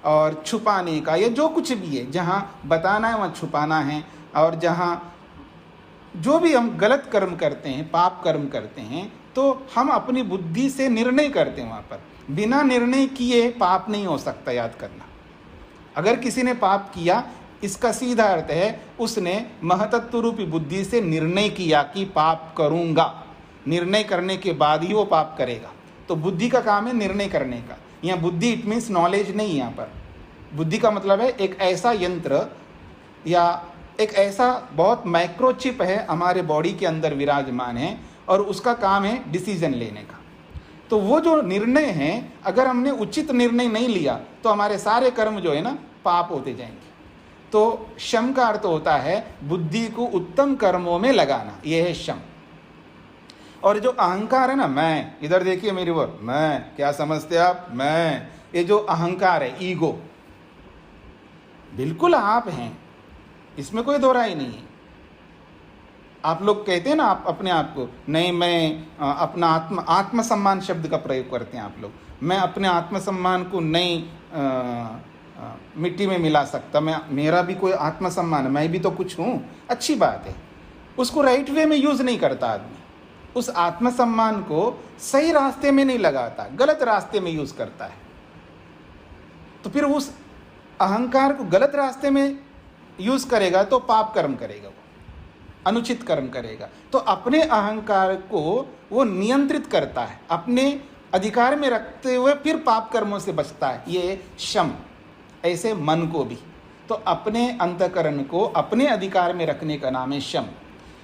और छुपाने का, या जो कुछ भी है, जहाँ बताना है वहाँ छुपाना है, और जहाँ जो भी हम गलत कर्म करते हैं, पाप कर्म करते हैं, तो हम अपनी बुद्धि से निर्णय करते हैं। वहाँ पर बिना निर्णय किए पाप नहीं हो सकता, याद करना। अगर किसी ने पाप किया, इसका सीधा अर्थ है उसने महतत्व रूपी बुद्धि से निर्णय किया कि पाप करूँगा। निर्णय करने के बाद ही वो पाप करेगा। तो बुद्धि का काम है निर्णय करने का। यहाँ बुद्धि इट मीन्स नॉलेज नहीं। यहाँ पर बुद्धि का मतलब है एक ऐसा यंत्र या एक ऐसा बहुत माइक्रोचिप है हमारे बॉडी के अंदर विराजमान है, और उसका काम है डिसीजन लेने का। तो वो जो निर्णय है, अगर हमने उचित निर्णय नहीं लिया तो हमारे सारे कर्म जो है ना पाप होते जाएंगे। तो शम का अर्थ होता है बुद्धि को उत्तम कर्मों में लगाना, यह है शम। और जो अहंकार है ना, मैं, इधर देखिए मेरी ओर, मैं, क्या समझते आप? मैं, ये जो अहंकार है, ईगो, बिल्कुल आप हैं, इसमें कोई दो राय नहीं है। आप लोग कहते हैं ना आप अपने आप को, नहीं मैं अपना आत्मसम्मान शब्द का प्रयोग करते हैं आप लोग। मैं अपने आत्मसम्मान को नहीं मिट्टी में मिला सकता, मेरा भी कोई आत्मसम्मान है, मैं भी तो कुछ हूँ। अच्छी बात है, उसको राइट वे में यूज़ नहीं करता आदमी। उस आत्मसम्मान को सही रास्ते में नहीं लगाता, गलत रास्ते में यूज़ करता है। तो फिर उस अहंकार को गलत रास्ते में यूज़ करेगा तो पाप कर्म करेगा, वो अनुचित कर्म करेगा। तो अपने अहंकार को वो नियंत्रित करता है, अपने अधिकार में रखते हुए फिर पाप कर्मों से बचता है। ये शम। ऐसे मन को भी, तो अपने अंतःकरण को अपने अधिकार में रखने का नाम है शम।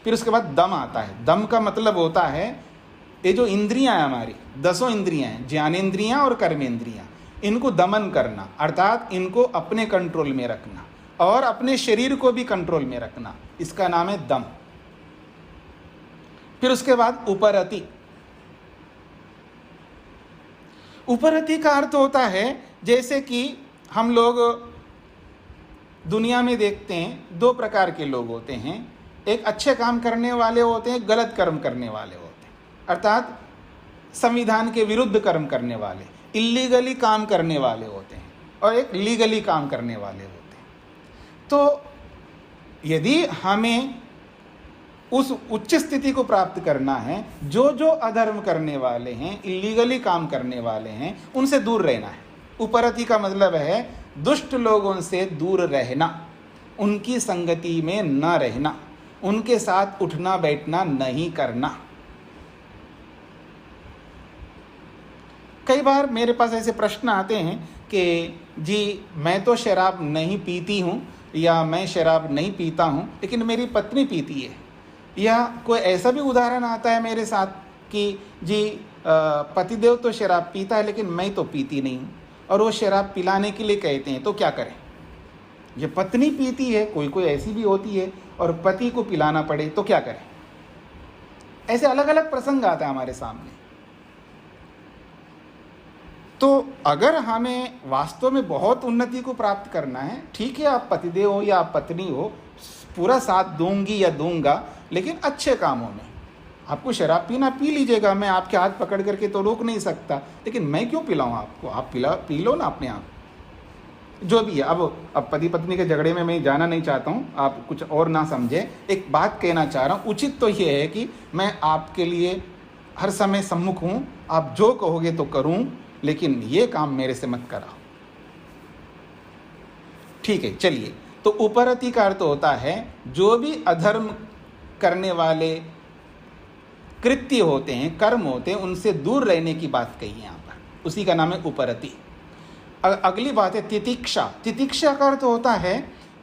फिर उसके बाद दम आता है। दम का मतलब होता है ये जो इंद्रियां हैं हमारी, 10 इंद्रियां हैं, ज्ञानेंद्रियां और कर्मेंद्रियां, इनको दमन करना, अर्थात इनको अपने कंट्रोल में रखना और अपने शरीर को भी कंट्रोल में रखना, इसका नाम है दम। फिर उसके बाद उपरति। उपरति का अर्थ होता है जैसे कि हम लोग दुनिया में देखते हैं, दो प्रकार के लोग होते हैं, एक अच्छे काम करने वाले होते हैं, गलत कर्म करने वाले होते हैं, अर्थात संविधान के विरुद्ध कर्म करने वाले, इलीगली काम करने वाले होते हैं, और एक लीगली काम करने वाले होते हैं। तो यदि हमें उस उच्च स्थिति को प्राप्त करना है, जो जो अधर्म करने वाले हैं, इलीगली काम करने वाले हैं, उनसे दूर रहना है। उपरति का मतलब है दुष्ट लोगों से दूर रहना, उनकी संगति में न रहना, उनके साथ उठना बैठना नहीं करना। कई बार मेरे पास ऐसे प्रश्न आते हैं कि जी मैं तो शराब नहीं पीती हूँ या मैं शराब नहीं पीता हूँ लेकिन मेरी पत्नी पीती है, या कोई ऐसा भी उदाहरण आता है मेरे साथ कि जी पतिदेव तो शराब पीता है लेकिन मैं तो पीती नहीं हूँ, और वो शराब पिलाने के लिए कहते हैं, तो क्या करें? ये पत्नी पीती है, कोई कोई ऐसी भी होती है, और पति को पिलाना पड़े तो क्या करें? ऐसे अलग अलग प्रसंग आता है हमारे सामने। तो अगर हमें वास्तव में बहुत उन्नति को प्राप्त करना है, ठीक है, आप पतिदेव हो या आप पत्नी हो, पूरा साथ दूंगी या दूंगा, लेकिन अच्छे कामों में। आपको शराब पीना पी लीजिएगा, मैं आपके हाथ पकड़ करके तो रोक नहीं सकता, लेकिन मैं क्यों पिलाऊं आपको? आप पी लो ना अपने आप, जो भी है। अब पति पत्नी के झगड़े में मैं जाना नहीं चाहता हूँ, आप कुछ और ना समझे। एक बात कहना चाह रहा हूँ, उचित तो ये है कि मैं आपके लिए हर समय सम्मुख हूँ, आप जो कहोगे तो करूँ, लेकिन ये काम मेरे से मत कराओ, ठीक है? चलिए, तो उपरति का अर्थ होता है जो भी अधर्म करने वाले कृत्य होते हैं, कर्म होते हैं, उनसे दूर रहने की बात कही है यहाँ पर, उसी का नाम है उपरति। अगली बात है तितिक्षा। तितिक्षा का अर्थ होता है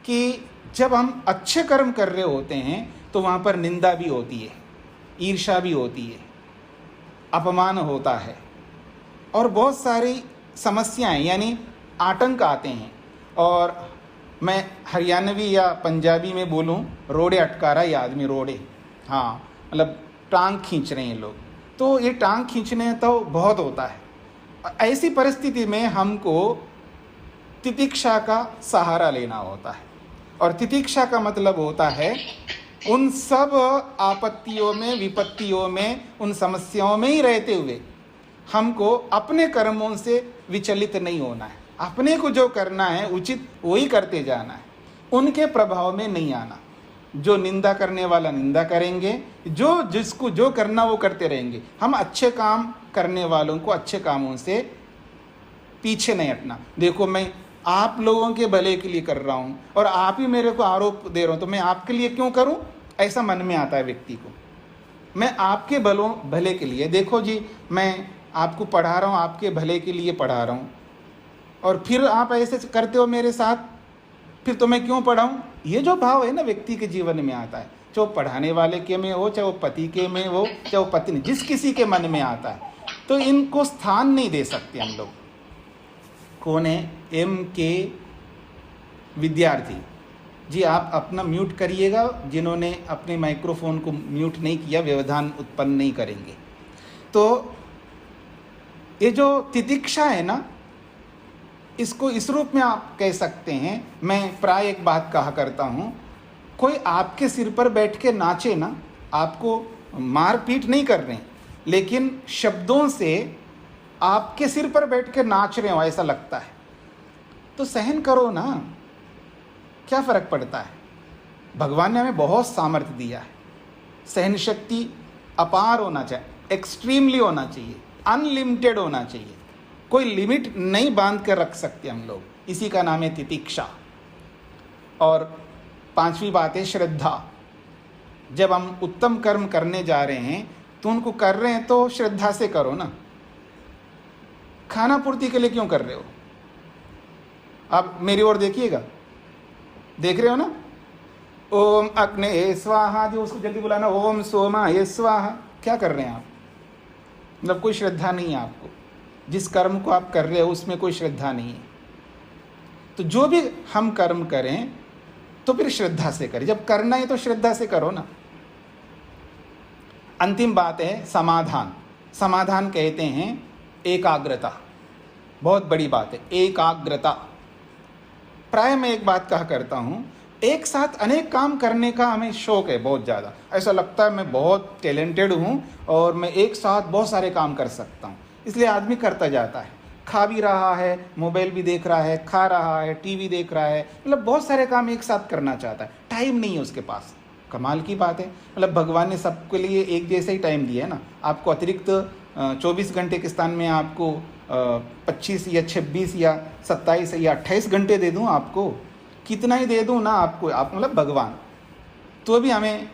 कि जब हम अच्छे कर्म कर रहे होते हैं तो वहाँ पर निंदा भी होती है, ईर्ष्या भी होती है, अपमान होता है, और बहुत सारी समस्याएं यानी आतंक आते हैं। और मैं हरियाणवी या पंजाबी में बोलूं, रोड़े अटका रहा है ये आदमी, रोड़े, हाँ, मतलब टांग खींच रहे हैं लोग, तो ये टांग खींचने तो बहुत होता है। ऐसी परिस्थिति में हमको तितिक्षा का सहारा लेना होता है, और तितिक्षा का मतलब होता है उन सब आपत्तियों में, विपत्तियों में, उन समस्याओं में ही रहते हुए हमको अपने कर्मों से विचलित नहीं होना है। अपने को जो करना है उचित वही करते जाना है, उनके प्रभाव में नहीं आना। जो निंदा करने वाला निंदा करेंगे, जो जिसको जो करना वो करते रहेंगे। हम अच्छे काम करने वालों को अच्छे कामों से पीछे नहीं हटना। देखो, मैं आप लोगों के भले के लिए कर रहा हूँ और आप ही मेरे को आरोप दे रहे हो, तो मैं आपके लिए क्यों करूँ? ऐसा मन में आता है व्यक्ति को। मैं आपके भले के लिए, देखो जी, मैं आपको पढ़ा रहा हूँ, आपके भले के लिए पढ़ा रहा हूँ, और फिर आप ऐसे करते हो मेरे साथ, फिर तो मैं क्यों पढ़ाऊँ? ये जो भाव है ना व्यक्ति के जीवन में आता है, चाहे वो पढ़ाने वाले के में हो, चाहे वो पति के में हो, चाहे वो पत्नी, जिस किसी के मन में आता है, तो इनको स्थान नहीं दे सकते हम लोग। कौन है? एम के विद्यार्थी जी, आप अपना म्यूट करिएगा। जिन्होंने अपने माइक्रोफोन को म्यूट नहीं किया, व्यवधान उत्पन्न नहीं करेंगे। तो ये जो तितिक्षा है ना, इसको इस रूप में आप कह सकते हैं। मैं प्राय एक बात कहा करता हूँ, कोई आपके सिर पर बैठ के नाचे ना, आपको मारपीट नहीं कर रहे, लेकिन शब्दों से आपके सिर पर बैठ के नाच रहे हो ऐसा लगता है, तो सहन करो ना, क्या फ़र्क पड़ता है? भगवान ने हमें बहुत सामर्थ्य दिया है। सहन शक्ति अपार होना चाहिए, एक्सट्रीमली होना चाहिए, अनलिमिटेड होना चाहिए। कोई लिमिट नहीं बांध कर रख सकते हम लोग, इसी का नाम है तितिक्षा। और पांचवी बात है श्रद्धा। जब हम उत्तम कर्म करने जा रहे हैं तो उनको कर रहे हैं तो श्रद्धा से करो ना। खाना पूर्ति के लिए क्यों कर रहे हो? आप मेरी ओर देखिएगा, देख रहे हो ना? ओम अग्ने स्वाहा, जो उसको जल्दी बुलाना, ओम सोमा ये स्वाहा। क्या कर रहे हैं आप? मतलब कोई श्रद्धा नहीं है आपको। जिस कर्म को आप कर रहे हो उसमें कोई श्रद्धा नहीं है। तो जो भी हम कर्म करें तो फिर श्रद्धा से करें। जब करना है तो श्रद्धा से करो ना। अंतिम बात है समाधान। समाधान कहते हैं एकाग्रता। बहुत बड़ी बात है एकाग्रता। प्राय मैं एक बात कहा करता हूँ, एक साथ अनेक काम करने का हमें शौक है बहुत ज़्यादा। ऐसा लगता है मैं बहुत टैलेंटेड हूँ और मैं एक साथ बहुत सारे काम कर सकता हूँ, इसलिए आदमी करता जाता है। खा भी रहा है, मोबाइल भी देख रहा है, खा रहा है, टीवी देख रहा है, मतलब बहुत सारे काम एक साथ करना चाहता है, टाइम नहीं है उसके पास। कमाल की बात है, मतलब भगवान ने सबके लिए एक जैसा ही टाइम दिया है ना। आपको अतिरिक्त 24 घंटे के स्थान में आपको 25 या 26 या 27 या 28 घंटे दे दूं, आपको कितना ही दे दूं ना आपको, आप मतलब भगवान, तो भी हमें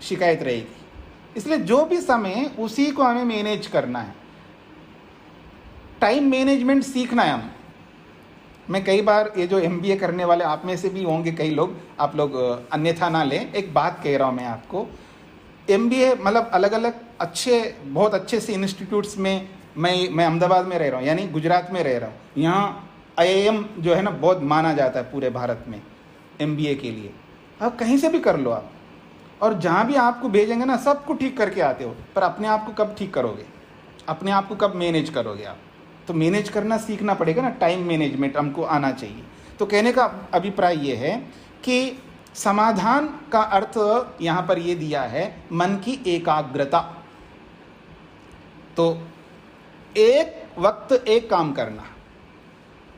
शिकायत रहेगी। इसलिए जो भी समय उसी को हमें मैनेज करना है। टाइम मैनेजमेंट सीखना है हम। मैं कई बार ये जो MBA करने वाले आप में से भी होंगे कई लोग, आप लोग अन्यथा ना लें, एक बात कह रहा हूँ मैं आपको। MBA मतलब अलग अलग अच्छे बहुत अच्छे से इंस्टीट्यूट्स में मैं अहमदाबाद में रह रहा हूँ, यानी गुजरात में रह रहा हूँ। यहाँ IIM जो है ना बहुत माना जाता है पूरे भारत में MBA के लिए। आप कहीं से भी कर लो आप, और जहाँ भी आपको भेजेंगे ना सबको ठीक करके आते हो, पर अपने आप को कब ठीक करोगे, अपने आप को कब मैनेज करोगे आप? तो मैनेज करना सीखना पड़ेगा ना, टाइम मैनेजमेंट हमको आना चाहिए। तो कहने का अभिप्राय ये है कि समाधान का अर्थ यहाँ पर ये दिया है मन की एकाग्रता। तो एक वक्त एक काम करना।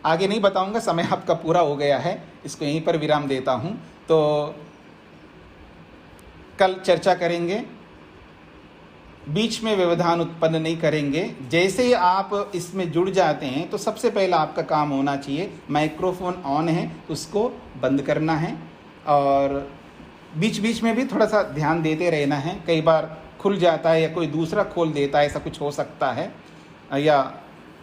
आगे नहीं बताऊंगा, समय आपका पूरा हो गया है, इसको यहीं पर विराम देता हूँ। तो कल चर्चा करेंगे, बीच में व्यवधान उत्पन्न नहीं करेंगे। जैसे ही आप इसमें जुड़ जाते हैं तो सबसे पहला आपका काम होना चाहिए, माइक्रोफोन ऑन है उसको बंद करना है, और बीच बीच में भी थोड़ा सा ध्यान देते रहना है। कई बार खुल जाता है या कोई दूसरा खोल देता है, ऐसा कुछ हो सकता है, या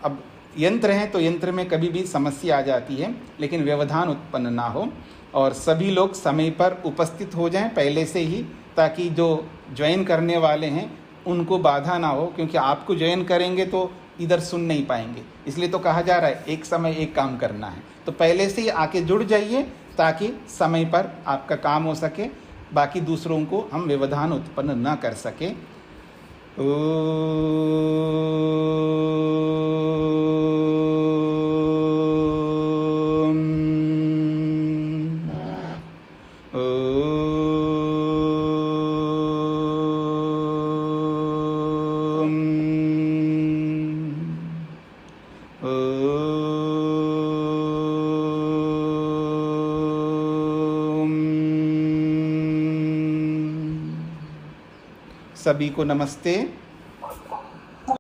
अब यंत्र है तो यंत्र में कभी भी समस्या आ जाती है, लेकिन व्यवधान उत्पन्न ना हो और सभी लोग समय पर उपस्थित हो जाएं पहले से ही, ताकि जो ज्वाइन करने वाले हैं उनको बाधा ना हो, क्योंकि आपको ज्वाइन करेंगे तो इधर सुन नहीं पाएंगे। इसलिए तो कहा जा रहा है एक समय एक काम करना है। तो पहले से ही आके जुड़ जाइए ताकि समय पर आपका काम हो सके, बाकी दूसरों को हम व्यवधान उत्पन्न ना कर सके। सभी को नमस्ते।